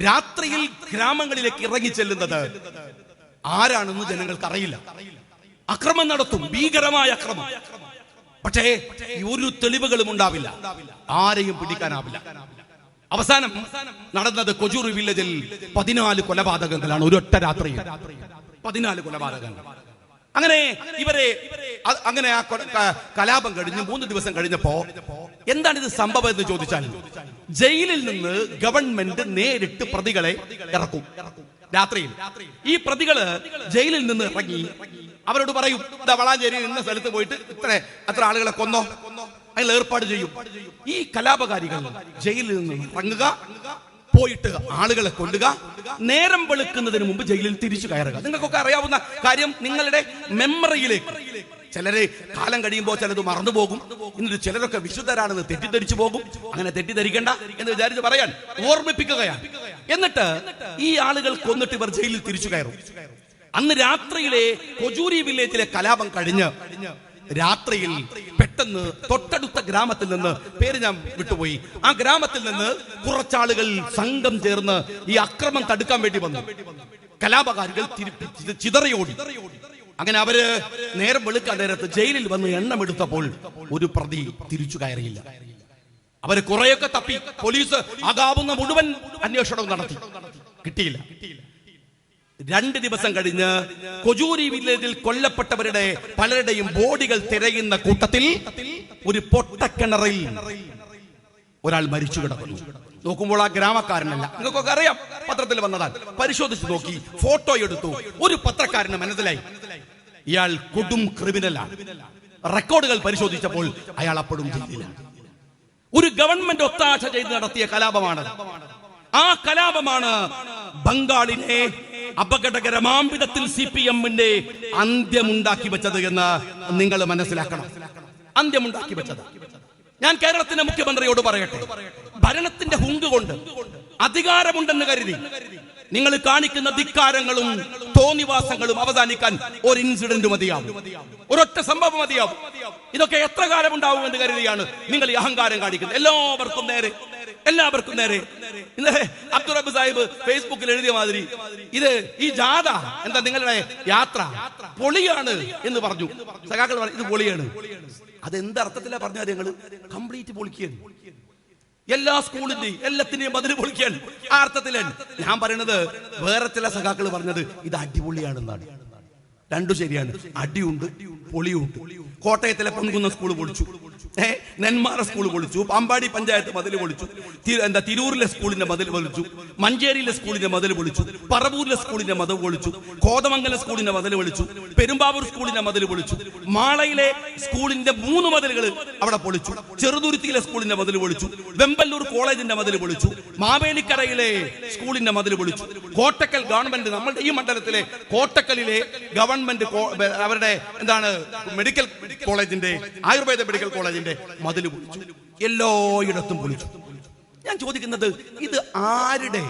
രാത്രിയിൽ ഗ്രാമങ്ങളിലേക്ക് ഇറങ്ങി ചെല്ലുന്നത് ആരാണെന്ന് ജനങ്ങൾക്ക് അറിയില്ല. അക്രമം നടത്തും, ഭീകരമായ അക്രമം. പക്ഷേ ഒരു തെളിവുകളും ഉണ്ടാവില്ല, ആരെയും പിടിക്കാനാവില്ല. അവസാനം നടന്നത് കൊജൂറി വില്ലേജിൽ 14 കൊലപാതകങ്ങളാണ് ഒരൊറ്റ രാത്രിയിൽ. 14 കൊലപാതകങ്ങൾ. അങ്ങനെ അങ്ങനെ ആ കലാപം കഴിഞ്ഞ് 3 ദിവസം കഴിഞ്ഞപ്പോ എന്താണ് ഇത് സംഭവം എന്ന് ചോദിച്ചാൽ, ജയിലിൽ നിന്ന് ഗവൺമെന്റ് നേരിട്ട് പ്രതികളെ ഇറക്കും രാത്രിയിൽ. ഈ പ്രതികള് ജയിലിൽ നിന്ന് ഇറങ്ങി അവരോട് പറയും, വളാഞ്ചേരി ഇന്ന സ്ഥലത്ത് പോയിട്ട് അത്ര ആളുകളെ കൊന്നോ, അതിൽ ഏർപ്പാട് ചെയ്യും. ഈ കലാപകാരികൾ ജയിലിൽ നിന്ന് ഇറങ്ങുക, പോയിട്ട് ആളുകളെ കൊല്ലുക, നേരം വെളുക്കുന്നതിന് മുമ്പ് ജയിലിൽ തിരിച്ചു കയറുക. നിങ്ങൾക്കൊക്കെ അറിയാവുന്ന കാര്യം. നിങ്ങളുടെ മെമ്മറിയിലേക്ക് ചിലരെ കാലം കഴിയുമ്പോൾ ചിലത് മറന്നുപോകും. എന്നിട്ട് ചിലരൊക്കെ വിശുദ്ധരാണെന്ന് തെറ്റിദ്ധരിച്ചു പോകും. അങ്ങനെ തെറ്റിദ്ധരിക്കേണ്ട എന്ന് വിചാരിച്ച് പറയാൻ ഓർമ്മിപ്പിക്കുകയാണ്. എന്നിട്ട് ഈ ആളുകൾ കൊന്നിട്ട് ഇവർ ജയിലിൽ തിരിച്ചു കയറും. അന്ന് രാത്രിയിലെ കൊജൂരി വില്ലേജിലെ കലാപം കഴിഞ്ഞ് രാത്രിയിൽ പെട്ടെന്ന് തൊട്ടടുത്ത ഗ്രാമത്തിൽ നിന്ന്, പേര് ഞാൻ വിട്ടുപോയി, ആ ഗ്രാമത്തിൽ നിന്ന് കുറച്ചാളുകൾ സംഘം ചേർന്ന് ഈ അക്രമം തടുക്കാൻ വേണ്ടി വന്നു. കലാപകാരികൾ ചിതറിയോടി. അങ്ങനെ അവര് നേരം വെളുക്കാൻ നേരത്ത് ജയിലിൽ വന്ന് എണ്ണമെടുത്തപ്പോൾ ഒരു പ്രതി തിരിച്ചു കയറിയില്ല. അവര് കുറെയൊക്കെ തപ്പി. പോലീസ് ആകാവുന്ന മുഴുവൻ അന്വേഷണവും നടത്തി, കിട്ടിയില്ല. 2 ദിവസം കഴിഞ്ഞ് കൊജൂരി വില്ലേജിൽ കൊല്ലപ്പെട്ടവരുടെ പലരുടെയും ബോഡികൾ തിരയുന്ന കൂട്ടത്തിൽ ഒരു പൊട്ടക്കിണറിൽ ഒരാൾ മരിച്ചു കിടക്കുന്നു. നോക്കുമ്പോൾ ആ ഗ്രാമക്കാരനല്ല. നിങ്ങൾക്കൊക്കെ അറിയാം, പത്രത്തിൽ വന്നതാണ്. പരിശോധിച്ച് നോക്കി, ഫോട്ടോ എടുത്തു. ഒരു പത്രക്കാരന് മനസ്സിലായി ഇയാൾ കൊടും ക്രിമിനലാണ്. റെക്കോർഡുകൾ പരിശോധിച്ചപ്പോൾ അയാൾ അപ്പോഴും ജയിലിലാണ്. ഒരു ഗവൺമെന്റ് ഒത്താശ ചെയ്ത് നടത്തിയ കലാപമാണ്. ആ കലാപമാണ് ബംഗാളിനെ അപകടകരമാം വിധത്തിൽ CPM-ന്റെ അന്ത്യമുണ്ടാക്കി വെച്ചത് എന്ന് നിങ്ങൾ മനസ്സിലാക്കണം. അന്ത്യമുണ്ടാക്കി വെച്ചത്. ഞാൻ കേരളത്തിന്റെ മുഖ്യമന്ത്രിയോട് പറയട്ടെ, ഭരണത്തിന്റെ ഹുങ്ക് കൊണ്ട് അധികാരമുണ്ടെന്ന് കരുതി നിങ്ങൾ കാണിക്കുന്ന ധിക്കാരങ്ങളും തോന്നിവാസങ്ങളും അവസാനിക്കാൻ ഒരു ഇൻസിഡന്റ് മതിയാവും, ഒരൊറ്റ സംഭവം മതിയാവും. ഇതൊക്കെ എത്ര കാലം ഉണ്ടാവും എന്ന് കരുതിയാണ് നിങ്ങൾ ഈ അഹങ്കാരം കാണിക്കുന്നത്? എല്ലാവർക്കും നേരെ. ഇന്നലെ അബ്ദുറബ്ബ് സാഹിബ് ഫേസ്ബുക്കിൽ എഴുതിയ മാതിരി ഇത് ഈ ജാഥ എന്താ നിങ്ങളുടെ യാത്ര പൊളിയാണ് എന്ന് പറഞ്ഞു. സഖാക്കൾ പറഞ്ഞു ഇത് പൊളിയാണ്. അതെന്തർത്ഥത്തിലാ പറഞ്ഞാൽ ഞങ്ങൾ കംപ്ലീറ്റ് പൊളിക്കുകയാണ്. എല്ലാ സ്കൂളിന്റെയും എല്ലാത്തിന്റെയും മതിൽ പൊളിക്കുകയാണ്. ആ അർത്ഥത്തിലാണ് ഞാൻ പറയുന്നത്. വേറെ ചില സഖാക്കൾ പറഞ്ഞത് ഇത് അടിപൊളിയാണെന്നാണ്. രണ്ടും ശരിയാണ്. അടിയുണ്ട്, പൊളിയുണ്ട്. കോട്ടയത്തിലെ പൊൻകുന്ന സ്കൂൾ പൊളിച്ചു, നെന്മാറ സ്കൂൾ പൊളിച്ചു, പാമ്പാടി പഞ്ചായത്ത് മതിൽ പൊളിച്ചു, തിരൂരിലെ സ്കൂളിന്റെ മതിൽ പൊളിച്ചു, മഞ്ചേരിയിലെ സ്കൂളിന്റെ മതിൽ പൊളിച്ചു, പറവൂരിലെ സ്കൂളിന്റെ മതിൽ പൊളിച്ചു, കോതമംഗലം സ്കൂളിന്റെ മതിൽ പൊളിച്ചു, പെരുമ്പാവൂർ സ്കൂളിന്റെ മതിൽ പൊളിച്ചു, മാളയിലെ സ്കൂളിന്റെ 3 മതിലുകൾ അവിടെ പൊളിച്ചു, ചെറുതുരുത്തിയിലെ സ്കൂളിന്റെ മതിൽ പൊളിച്ചു, വെമ്പല്ലൂർ കോളേജിന്റെ മതിൽ പൊളിച്ചു, മാവേലിക്കരയിലെ സ്കൂളിന്റെ മതിൽ പൊളിച്ചു, കോട്ടക്കൽ ഗവൺമെന്റ്, നമ്മളുടെ ഈ മണ്ഡലത്തിലെ കോട്ടക്കലിലെ ഗവൺമെന്റ് അവരുടെ മെഡിക്കൽ കോളേജിന്റെ, ആയുർവേദ മെഡിക്കൽ കോളേജിന്റെ മതിൽ പൊളിച്ചു. എല്ലായിടത്തും പൊളിച്ചു. ഞാൻ ചോദിക്കുന്നത് ഇത് ആരുടെ,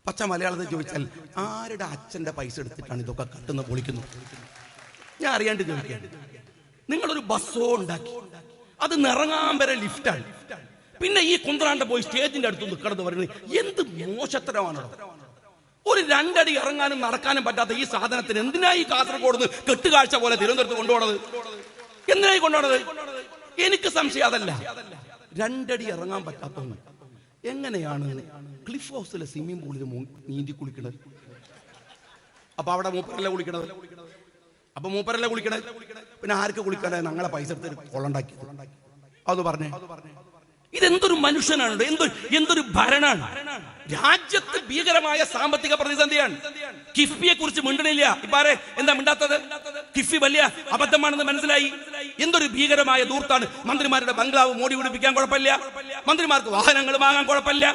പച്ച മലയാളത്തിൽ ചോദിച്ചാൽ ആരുടെ അച്ഛന്റെ പൈസ എടുത്തിട്ടാണ് ഇതൊക്കെ കട്ടുന്ന പൊളിക്കുന്നത്? ഞാൻ അറിയാണ്ട് ചോദിക്കാൻ. നിങ്ങളൊരു ബസ്സോ ഉണ്ടാക്കി, അത് നിറങ്ങാൻ വരെ ലിഫ്റ്റാണ്. പിന്നെ ഈ കുന്ത്രാണ്ട പോയി സ്റ്റേജിന്റെ അടുത്ത് നിൽക്കണമെന്ന് പറയുന്നത് എന്ത് മോശത്തരമാണോ? ഒരു 2 അടി ഇറങ്ങാനും നടക്കാനും പറ്റാത്ത ഈ സാധനത്തിന് എന്തിനായി കാസർഗോഡ് നിന്ന് കെട്ടുകാഴ്ച പോലെ തിരുവനന്തപുരത്ത് കൊണ്ടുപോണത്? എന്തിനായി കൊണ്ടുപോണത്? എനിക്ക് സംശയം അതല്ല. 2 അടി ഇറങ്ങാൻ പറ്റാത്തവന് എങ്ങനെയാണ് ക്ലിഫ് ഹൗസിലെ സ്വിമ്മിംഗ് പൂളിൽ നീന്തി കുളിക്കണത്? അപ്പൊ അവിടെ മൂപ്പരല്ല കുളിക്കണത്. പിന്നെ ആർക്ക് കുളിക്കാനായി ഞങ്ങളെ പൈസ എടുത്ത് കൊള്ളണ്ടാക്കി? അത് പറഞ്ഞേ. ഇതെന്തൊരു മനുഷ്യനാണ്, എന്തൊരു ഭരണാണ്? രാജ്യത്ത് ഭീകരമായ സാമ്പത്തിക പ്രതിസന്ധിയാണ്. കിഫ്ബിയെ കുറിച്ച് മിണ്ടണില്ല. ഇപ്പാരെ എന്താ മിണ്ടാത്തത്? കിഫ്ബി വലിയ അബദ്ധമാണെന്ന് മനസ്സിലായി. എന്തൊരു ഭീകരമായ ദൂർത്താണ്. മന്ത്രിമാരുടെ ബംഗ്ലാവ് മോടി പിടിപ്പിക്കാൻ കുഴപ്പമില്ല, മന്ത്രിമാർക്ക് വാഹനങ്ങൾ വാങ്ങാൻ കുഴപ്പമില്ല.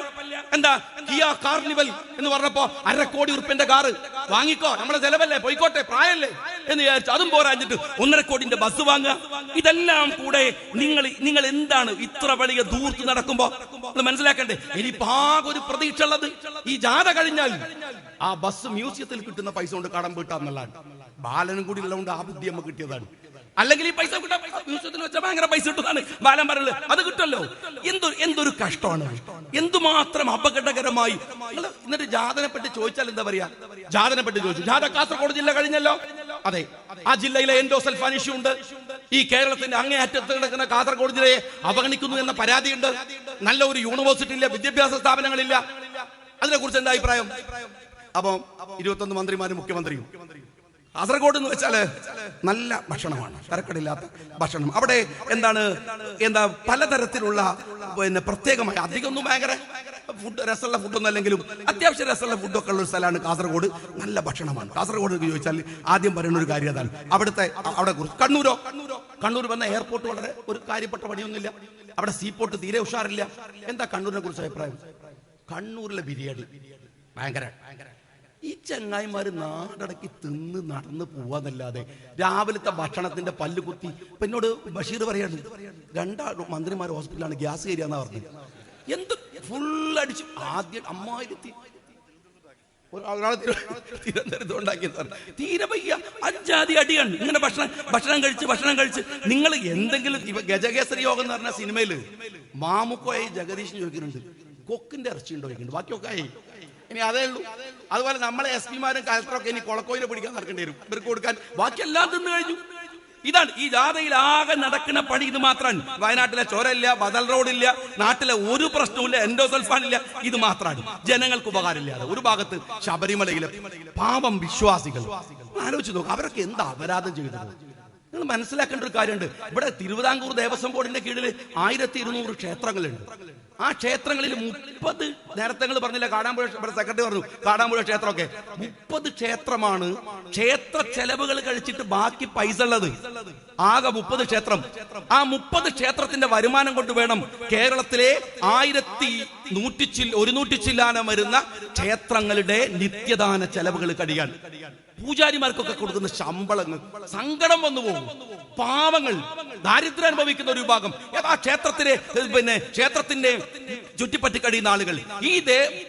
എന്താ കിയ കാർണിവൽ എന്ന് പറഞ്ഞപ്പോ 1.5 കോടി ഉറുപ്പിന്റെ കാറ് വാങ്ങിക്കോ, നമ്മളെ ചെലവല്ലേ, പോയിക്കോട്ടെ, പ്രായല്ലേ എന്ന് വിചാരിച്ചു. അതും പോരാഞ്ഞിട്ട് 1.5 കോടിന്റെ ബസ് വാങ്ങുക. ഇതെല്ലാം കൂടെ നിങ്ങൾ എന്താണ് ഇത്ര വലിയ ദൂർത്ത് നടക്കുമ്പോ മനസ്സിലാക്കണ്ടേ? ഇനിയിപ്പോ ആകെ ഒരു പ്രതീക്ഷ ഉള്ളത് ഈ ജാഥ കഴിഞ്ഞാൽ ആ ബസ് മ്യൂസിയത്തിൽ കിട്ടുന്ന പൈസ കൊണ്ട് കടം വീട്ടാന്നുള്ളതാണ്. ബാലനും കൂടി ഉള്ളതുകൊണ്ട് ആ ബുദ്ധി നമുക്ക് കിട്ടിയതാണ്. അല്ലെങ്കിൽ ഈ പൈസ കിട്ടാൻ മ്യൂസിയത്തിൽ വെച്ചാൽ ഭയങ്കര പൈസ കിട്ടുന്നതാണ് ബാലൻ പറഞ്ഞത്. അത് കിട്ടല്ലോ. എന്തൊരു കഷ്ടമാണ്, എന്തുമാത്രം അപകടകരമായി. എന്നിട്ട് ജാഥനെ പറ്റി ചോദിച്ചാൽ എന്താ പറയാ? ജാഥനെ പറ്റി ചോദിച്ചു. ജാഥ കാസർഗോഡ് ജില്ല കഴിഞ്ഞല്ലോ. അതെ, ആ ജില്ലയിലെ എൻഡോസൾഫാൻ ഇഷ്യൂ ഉണ്ട്. ഈ കേരളത്തിന്റെ അങ്ങേയറ്റത്ത് കിടക്കുന്ന കാസർഗോഡ് ജില്ലയെ അവഗണിക്കുന്നു എന്ന പരാതിയുണ്ട്. നല്ല ഒരു യൂണിവേഴ്സിറ്റി ഇല്ല, വിദ്യാഭ്യാസ സ്ഥാപനങ്ങളില്ല. അതിനെ കുറിച്ച് എന്താ അഭിപ്രായം? അപ്പൊ 21 മന്ത്രിമാരും മുഖ്യമന്ത്രിയും. കാസർഗോഡ് എന്ന് വെച്ചാല് നല്ല ഭക്ഷണമാണ്, തരക്കടില്ലാത്ത ഭക്ഷണം. അവിടെ എന്താ പലതരത്തിലുള്ള പ്രത്യേകമായ, അധികമൊന്നും ഭയങ്കര രസമുള്ള ഫുഡൊന്നും അല്ലെങ്കിലും അത്യാവശ്യം രസമുള്ള ഫുഡൊക്കെ ഉള്ള ഒരു സ്ഥലമാണ് കാസർഗോഡ്. നല്ല ഭക്ഷണമാണ് കാസർഗോഡ് ചോദിച്ചാൽ ആദ്യം പറയുന്ന ഒരു കാര്യം അതാണ്. അവിടെ കണ്ണൂർ വന്ന എയർപോർട്ട് വളരെ ഒരു കാര്യപ്പെട്ട പണിയൊന്നുമില്ല. അവിടെ സീപോർട്ട് തീരെ ഉഷാറില്ല. എന്താ കണ്ണൂരിനെ കുറിച്ച് അഭിപ്രായം? കണ്ണൂരിലെ ബിരിയാണി ഭയങ്കര. ഈ ചങ്ങായിമാര് നാടടക്കി തിന്ന് നടന്ന് പോവാന്നല്ലാതെ രാവിലത്തെ ഭക്ഷണത്തിന്റെ പല്ല് കുത്തി. ഇപ്പൊ എന്നോട് ബഷീർ പറയാണ് 2 മന്ത്രിമാർ ഹോസ്പിറ്റലാണ്, ഗ്യാസ് കയറിയാന്നാ പറഞ്ഞത്. എന്ത് ഫുള്ളടിച്ചു. ആദ്യം അമ്മായിരത്തി തിരുവനന്തപുരത്ത് ഉണ്ടാക്കിയത് തീരെ വയ്യ. 5 അടിയാണ്. ഇങ്ങനെ ഭക്ഷണം കഴിച്ച് നിങ്ങൾ എന്തെങ്കിലും. ഗജകേസരി യോഗം എന്ന് പറഞ്ഞ സിനിമയില് മാമുക്കോയായി ജഗദീശൻ ചോദിക്കുന്നുണ്ട്, കൊക്കിന്റെ ഇറച്ചി ഉണ്ടോ ചോദിക്കുന്നുണ്ട്. ബാക്കിയൊക്കെ ആയി. ഇനി അതേ ഉള്ളൂ. അതുപോലെ നമ്മളെ എസ് പിമാരും കലക്ടറൊക്കെ ഇനി കൊളക്കോയിലെ പിടിക്കാൻ നടക്കേണ്ടി വരും, ഇവർക്ക് കൊടുക്കാൻ. ബാക്കിയെല്ലാം തിന്നു കഴിഞ്ഞു. ഇതാണ് ഈ ജാഥയിൽ ആകെ നടക്കുന്ന പണി. ഇത് മാത്രമാണ്. വയനാട്ടിലെ ചോരയില്ല, ബദൽ റോഡില്ല, നാട്ടിലെ ഒരു പ്രശ്നവുമില്ല, എൻഡോസൾഫാൻ ഇല്ല. ഇത് മാത്രമാണ് ജനങ്ങൾക്ക് ഉപകാരമില്ലാതെ. ഒരു ഭാഗത്ത് ശബരിമലയിലെ പാപം വിശ്വാസികൾ. ആലോചിച്ച് നോക്കുക, അവരൊക്കെ എന്താ അപരാധം ചെയ്തത്? നിങ്ങൾ മനസ്സിലാക്കേണ്ട ഒരു കാര്യമുണ്ട്. ഇവിടെ തിരുവിതാംകൂർ ദേവസ്വം ബോർഡിന്റെ കീഴിൽ 1200 ക്ഷേത്രങ്ങളുണ്ട്. ആ ക്ഷേത്രങ്ങളിൽ 30 നേരത്തെ പറഞ്ഞില്ല, കാടാമ്പുഴ സെക്രട്ടറി പറഞ്ഞു, കാടാമ്പുഴ ക്ഷേത്രമൊക്കെ 30 ക്ഷേത്രമാണ്. ക്ഷേത്ര ചെലവുകൾ കഴിച്ചിട്ട് ബാക്കി പൈസ ഉള്ളത് ആകെ 30 ക്ഷേത്രം. ആ 30 ക്ഷേത്രത്തിന്റെ വരുമാനം കൊണ്ട് വേണം കേരളത്തിലെ 1100 ചില്ലാനം വരുന്ന ക്ഷേത്രങ്ങളുടെ നിത്യദാന ചെലവുകൾ കഴിയാൻ. പൂജാരിമാർക്കൊക്കെ കൊടുക്കുന്ന ശമ്പളങ്ങൾ സങ്കടം വന്നു പോകും. പാവങ്ങൾ, ദാരിദ്ര്യം അനുഭവിക്കുന്ന ഒരു വിഭാഗം, ഏതാ ക്ഷേത്രത്തിന്റെ ചുറ്റിപ്പറ്റി കഴിയുന്ന ആളുകൾ, ഈ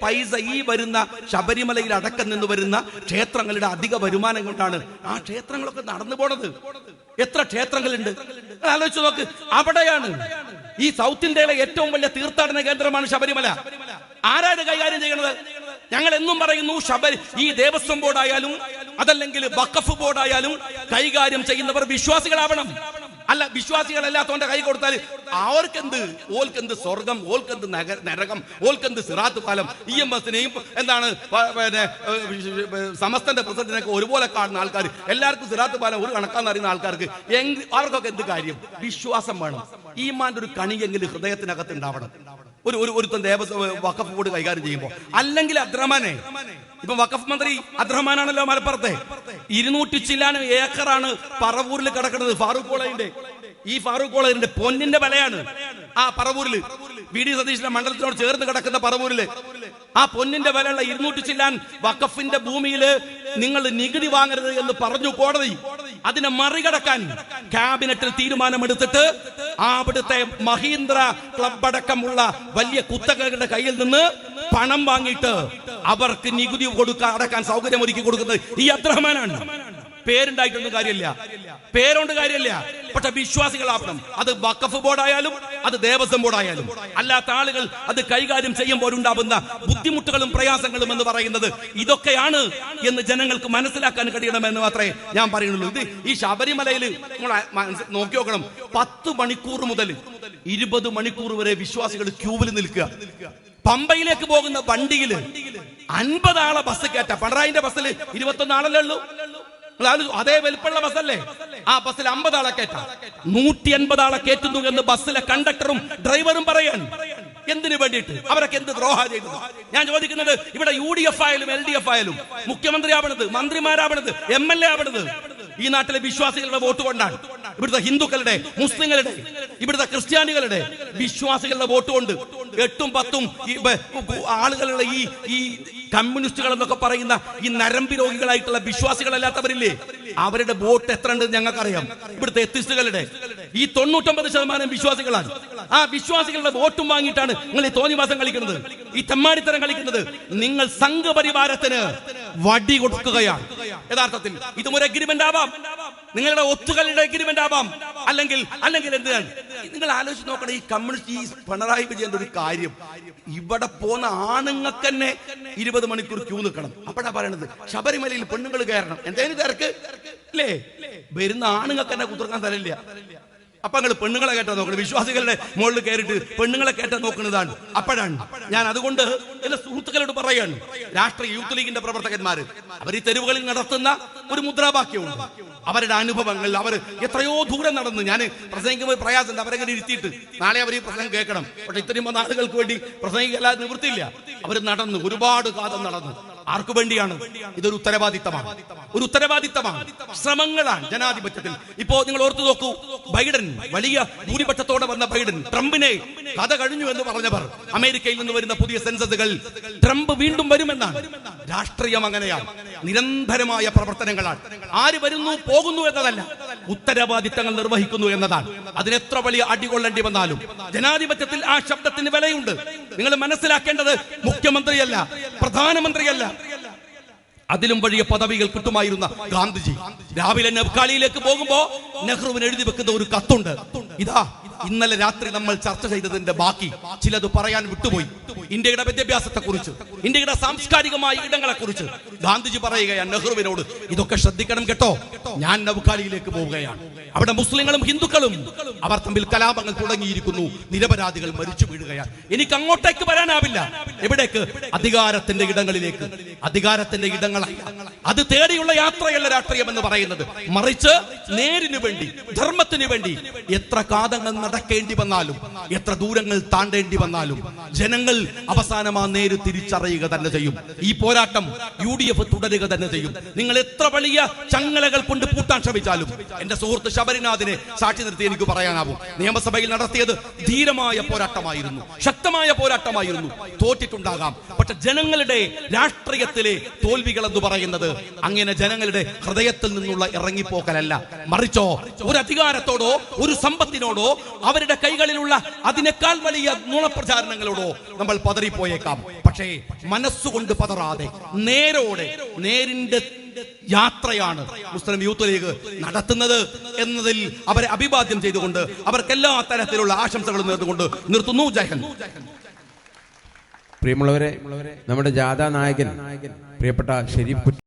പൈസ ഈ വരുന്ന ശബരിമലയിൽ അടക്കം നിന്ന് വരുന്ന ക്ഷേത്രങ്ങളുടെ അധിക വരുമാനം കൊണ്ടാണ് ആ ക്ഷേത്രങ്ങളൊക്കെ നടന്നു പോണത്. എത്ര ക്ഷേത്രങ്ങളുണ്ട് ആലോചിച്ച് നോക്ക്. അവിടെയാണ് ഈ സൗത്ത് ഇന്ത്യയിലെ ഏറ്റവും വലിയ തീർത്ഥാടന കേന്ദ്രമാണ് ശബരിമല. ആരാണ് കൈകാര്യം ചെയ്യുന്നത്? ഞങ്ങൾ എന്നും പറയുന്നു, ഈ ദേവസ്വം ബോർഡായാലും അതല്ലെങ്കിൽ വഖഫ് ബോർഡായാലും കൈകാര്യം ചെയ്യുന്നവർ വിശ്വാസികളാവണം. അല്ല, വിശ്വാസികളല്ലാത്തവന്റെ കൈ കൊടുത്താൽ ഓൽക്കെന്ത് സ്വർഗം, ഓൽക്കെന്ത് നരകം, ഓൽക്കെന്ത് സിറാത്ത് പാലം. EMSനെയും എന്താണ് സമസ്തന്റെ പ്രസിഡന്റിനൊക്കെ ഒരുപോലെ കാണുന്ന ആൾക്കാർ, എല്ലാവർക്കും സിറാത്ത് പാലം ഒരു കണക്കാന്ന് അറിയുന്ന ആൾക്കാർക്ക് അവർക്കൊക്കെ എന്ത് കാര്യം? വിശ്വാസം വേണം. ഈമാന്റെ ഒരു കണിയെങ്കിലും ഹൃദയത്തിനകത്ത് ഉണ്ടാവണം. ഒരുത്തൻ ദേവസ്വം വഖഫ് ബോർഡ് കൈകാര്യം ചെയ്യുമ്പോൾ. അല്ലെങ്കിൽ അബ്ദുറഹ്മാനെ, ഇപ്പൊ വഖഫ് മന്ത്രി അബ്ദുറഹ്മാനാണല്ലോ മലപ്പുറത്തെ. 200 ചില്ലാനം ഏക്കറാണ് പറവൂരിൽ കിടക്കുന്നത്. ഫാറൂഖ് കോളേജിന്റെ പൊന്നിന്റെ വിലയാണ് ആ പറവൂരില്. VD സതീശന്റെ മണ്ഡലത്തിനോട് ചേർന്ന് കിടക്കുന്ന പറവൂരില് ആ പൊന്നിന്റെ വിലയുള്ള 200 ചില്ലാൻ വഖഫിന്റെ ഭൂമിയില് നിങ്ങൾ നികുതി വാങ്ങരുത് എന്ന് പറഞ്ഞു കോടതി. അതിനെ മറികടക്കാൻ ക്യാബിനറ്റിൽ തീരുമാനമെടുത്തിട്ട് അവിടുത്തെ മഹീന്ദ്ര ക്ലബ് അടക്കമുള്ള വലിയ കുത്തകകളുടെ കയ്യിൽ നിന്ന് പണം വാങ്ങിയിട്ട് അവർക്ക് നികുതി അടക്കാൻ സൗകര്യം ഒരുക്കി കൊടുക്കുന്നത് ഈ അബ്ദുറഹ്മാനാണ്. പേരുണ്ടായിട്ടൊന്നും കാര്യമില്ല, പേരുകൊണ്ട് കാര്യമില്ല. പക്ഷെ വിശ്വാസികളാവണം. അത് വഖഫ് ബോർഡായാലും അത് ദേവസ്വം ബോർഡായാലും. അല്ലാത്ത ആളുകൾ അത് കൈകാര്യം ചെയ്യുമ്പോൾ ഉണ്ടാവുന്ന ബുദ്ധിമുട്ടുകളും പ്രയാസങ്ങളും എന്ന് പറയുന്നത് ഇതൊക്കെയാണ് എന്ന് ജനങ്ങൾക്ക് മനസ്സിലാക്കാൻ കഴിയണമെന്ന് മാത്രമേ ഞാൻ പറയുന്നുള്ളൂ. ഇത് ഈ ശബരിമലയിൽ നോക്കി നോക്കണം. 10 മണിക്കൂർ മുതൽ 20 മണിക്കൂർ വരെ വിശ്വാസികൾ ക്യൂവിൽ നിൽക്കുക. പമ്പയിലേക്ക് പോകുന്ന വണ്ടിയിൽ 50 ആളെ ബസ് കയറ്റ. പിണറായിന്റെ ബസ്സിൽ 21 ആളല്ലേ ഉള്ളൂ. അതേ വലിപ്പമുള്ള ബസ്സല്ലേ. ആ ബസ്സിൽ 50 ആളെ കയറ്റാം. 180 ആളെ കയറ്റുന്നു എന്ന് ബസ്സിലെ കണ്ടക്ടറും ഡ്രൈവറും പറയാൻ. എന്തിനു വേണ്ടിയിട്ട്? അവരൊക്കെ എന്ത് ദ്രോഹ ചെയ്തത്? ഞാൻ ചോദിക്കുന്നത്, ഇവിടെ UDF ആയാലും LDF ആയാലും മുഖ്യമന്ത്രി ആവണത്, മന്ത്രിമാരാവണത്, MLA ആവണത് ഈ നാട്ടിലെ വിശ്വാസികളുടെ വോട്ട് കൊണ്ടാണ്. ഇവിടുത്തെ ഹിന്ദുക്കളുടെ, മുസ്ലിങ്ങളുടെ, ഇവിടുത്തെ ക്രിസ്ത്യാനികളുടെ വിശ്വാസികളുടെ വോട്ട് കൊണ്ട് 8ഉം 10ഉം ആളുകളുടെ ഈ കമ്മ്യൂണിസ്റ്റുകൾ എന്നൊക്കെ പറയുന്ന ഈ നരമ്പി രോഗികളായിട്ടുള്ള വിശ്വാസികളല്ലാത്തവരില്ലേ, അവരുടെ വോട്ട് എത്ര ഉണ്ടെന്ന് ഞങ്ങൾക്കറിയാം. ഇവിടുത്തെ എത്തിസ്റ്റുകളുടെ ഈ 99% വിശ്വാസികളാണ്. ആ വിശ്വാസികളുടെ വോട്ടും വാങ്ങിയിട്ടാണ് നിങ്ങൾ ഈ തോന്നിവാസം കളിക്കുന്നത്, ഈ തെമ്മാടിത്തരം കളിക്കുന്നത്. നിങ്ങൾ സംഘപരിവാരത്തിന് വടി കൊടുക്കുകയാണ് യഥാർത്ഥത്തിൽ. ഇതും ഒരു എഗ്രിമെന്റ് ആവാം, നിങ്ങളുടെ ഒത്തുകളുടെ എഗ്രിമെന്റ് ആവാം, അല്ലെങ്കിൽ എന്തിനാണ്? നിങ്ങൾ ആലോചിച്ച് നോക്കണം. ഈ കമ്മ്യൂണിസ്റ്റ്, ഈ പിണറായി വിജയന്റെ ഒരു കാര്യം, ഇവിടെ പോന്ന ആണുങ്ങൾക്ക് തന്നെ 20 മണിക്കൂർ ക്യൂ നിൽക്കണം. അപ്പോഴാ പറയണത് ശബരിമലയിൽ പെണ്ണുങ്ങൾ കയറണം. എന്തേലും തിരക്ക് അല്ലേ? വരുന്ന ആണുങ്ങൾക്ക് തന്നെ കുതിർക്കാൻ തരില്ല. അപ്പൊ നിങ്ങൾ പെണ്ണുങ്ങളെ കേട്ടാ നോക്കണം. വിശ്വാസികളുടെ മുകളിൽ കയറിയിട്ട് പെണ്ണുങ്ങളെ കേട്ടാ നോക്കുന്നതാണ്. അപ്പോഴാണ് ഞാൻ അതുകൊണ്ട് എന്റെ സുഹൃത്തുക്കളോട് പറയാണ്, രാഷ്ട്രീയ യൂത്ത് ലീഗിന്റെ പ്രവർത്തകന്മാര് അവർ ഈ തെരുവുകളിൽ നടത്തുന്ന ഒരു മുദ്രാവാക്യമുണ്ട്. അവരുടെ അനുഭവങ്ങൾ, അവർ എത്രയോ ദൂരം നടന്ന്, ഞാൻ പ്രസംഗിക്കുമ്പോൾ പ്രയാസമുണ്ട്. അവരെങ്ങനെ ഇരുത്തിയിട്ട് നാളെ അവർ ഈ പ്രസംഗം കേൾക്കണം. പക്ഷെ ഇത്രയും ആളുകൾക്ക് വേണ്ടി പ്രസംഗിക്കല്ലാതെ നിവൃത്തിയില്ല. അവർ നടന്നു, ഒരുപാട് കാലം നടന്നു. ആർക്കു വേണ്ടിയാണ്? ഇതൊരു ഉത്തരവാദിത്തമാണ്, ഒരു ഉത്തരവാദിത്തമാണ്, ശ്രമങ്ങളാണ് ജനാധിപത്യത്തിൽ. ഇപ്പോ നിങ്ങൾ ഓർത്തു നോക്കൂ, ബൈഡൻ, വലിയ ഭൂരിപക്ഷത്തോടെ വന്ന ബൈഡൻ, ട്രംപിനെ കഥ കഴിഞ്ഞു എന്ന് പറഞ്ഞവർ, അമേരിക്കയിൽ നിന്ന് വരുന്ന പുതിയ സെൻസസുകൾ ട്രംപ് വീണ്ടും വരുമെന്നാണ്. രാഷ്ട്രീയം അങ്ങനെയാണ്, നിരന്തരമായ പ്രവർത്തനങ്ങളാണ്. ആര് വരുന്നു പോകുന്നു എന്നതല്ല, ഉത്തരവാദിത്തങ്ങൾ നിർവഹിക്കുന്നു എന്നതാണ്. അതിനെത്ര വലിയ അടികൊള്ളേണ്ടി വന്നാലും ജനാധിപത്യത്തിൽ ആ ശബ്ദത്തിന് വിലയുണ്ട്. നിങ്ങൾ മനസ്സിലാക്കേണ്ടത് മുഖ്യമന്ത്രിയല്ല, പ്രധാനമന്ത്രിയല്ല, അതിലും വലിയ പദവികൾ കിട്ടുമായിരുന്ന ഗാന്ധിജി രാവിലെ നവ്കാലിയിലേക്ക് പോകുമ്പോ നെഹ്റുവിന് എഴുതി വെക്കുന്ന ഒരു കത്തുണ്ട്. ഇതാ ഇന്നലെ രാത്രി നമ്മൾ ചർച്ച ചെയ്തതിന്റെ ബാക്കി ചിലത് പറയാൻ വിട്ടുപോയി. ഇന്ത്യയുടെ വിദ്യാഭ്യാസത്തെ കുറിച്ച്, ഇന്ത്യയുടെ സാംസ്കാരികമായ ഇടങ്ങളെ കുറിച്ച് ഗാന്ധിജി പറയുകയാണ് നെഹ്റുവിനോട്, ഇതൊക്കെ ശ്രദ്ധിക്കണം കേട്ടോ, ഞാൻ നവ്കാലിയിലേക്ക് പോവുകയാണ്. അവിടെ മുസ്ലിങ്ങളും ഹിന്ദുക്കളും അവർ തമ്മിൽ കലാപങ്ങൾ തുടങ്ങിയിരിക്കുന്നു, നിരപരാധികൾ മരിച്ചു വീഴുകയാണ്. എനിക്ക് അങ്ങോട്ടേക്ക് വരാനാവില്ല. എവിടേക്ക്? അധികാരത്തിന്റെ ഇടങ്ങളിലേക്ക്. അധികാരത്തിന്റെ ഇടങ്ങളല്ല, അത് തേടിയുള്ള യാത്രയല്ല രാഷ്ട്രീയം എന്ന് പറയുന്നത്. മറിച്ച് നേരിനു വേണ്ടി, ധർമ്മത്തിന് വേണ്ടി എത്ര കാതങ്ങൾ നടക്കേണ്ടി വന്നാലും, എത്ര ദൂരങ്ങൾ താണ്ടേണ്ടി വന്നാലും ജനങ്ങൾ അവസാനം ആ നേര് തിരിച്ചറിയുക തന്നെ ചെയ്യും. ഈ പോരാട്ടം UDF തുടരുക തന്നെ ചെയ്യും. നിങ്ങൾ എത്ര വലിയ ചങ്ങലകൾ കൊണ്ട് പൂട്ടാൻ ശ്രമിച്ചാലും, എന്റെ സുഹൃത്ത് ശബരിനാഥിനെ സാക്ഷി നിർത്തി എനിക്ക് പറയാനാവും, നിയമസഭയിൽ നടത്തിയത് ധീരമായ പോരാട്ടമായിരുന്നു, ശക്തമായ പോരാട്ടമായിരുന്നു. തോറ്റിട്ടുണ്ടാകാം, പക്ഷെ ജനങ്ങളുടെ രാഷ്ട്രീയത്തിലെ തോൽവികൾ എന്ന് പറയുന്നത് അങ്ങനെ ജനങ്ങളുടെ ഹൃദയത്തിൽ നിന്നുള്ള ഇറങ്ങിപ്പോക്കലല്ല, മറിച്ചോ ഒരു അധികാരത്തോടോ ഒരു സമ്പത്തിനോടോ അവരുടെ കൈകളിലുള്ള അതിനേക്കാൾ വലിയ നുണപ്രചാരണങ്ങളോടോ നമ്മൾ പതറിപ്പോയേക്കാം. പക്ഷേ മനസ്സുകൊണ്ട് പതറാതെ നേരിന്റെ യാത്രയാണ് മുസ്ലിം യൂത്ത് ലീഗ് നടത്തുന്നത് എന്നതിൽ അവരെ അഭിവാദ്യം ചെയ്തുകൊണ്ട് അവർക്ക് എല്ലാ തരത്തിലുള്ള ആശംസകളും നേർന്നുകൊണ്ട് നിർത്തുന്നു. ജയ് ഹിന്ദ്. പ്രിയമുള്ളവരെ, നമ്മുടെ ജാഥാ നായകൻ പ്രിയപ്പെട്ട ഷെരീഫ്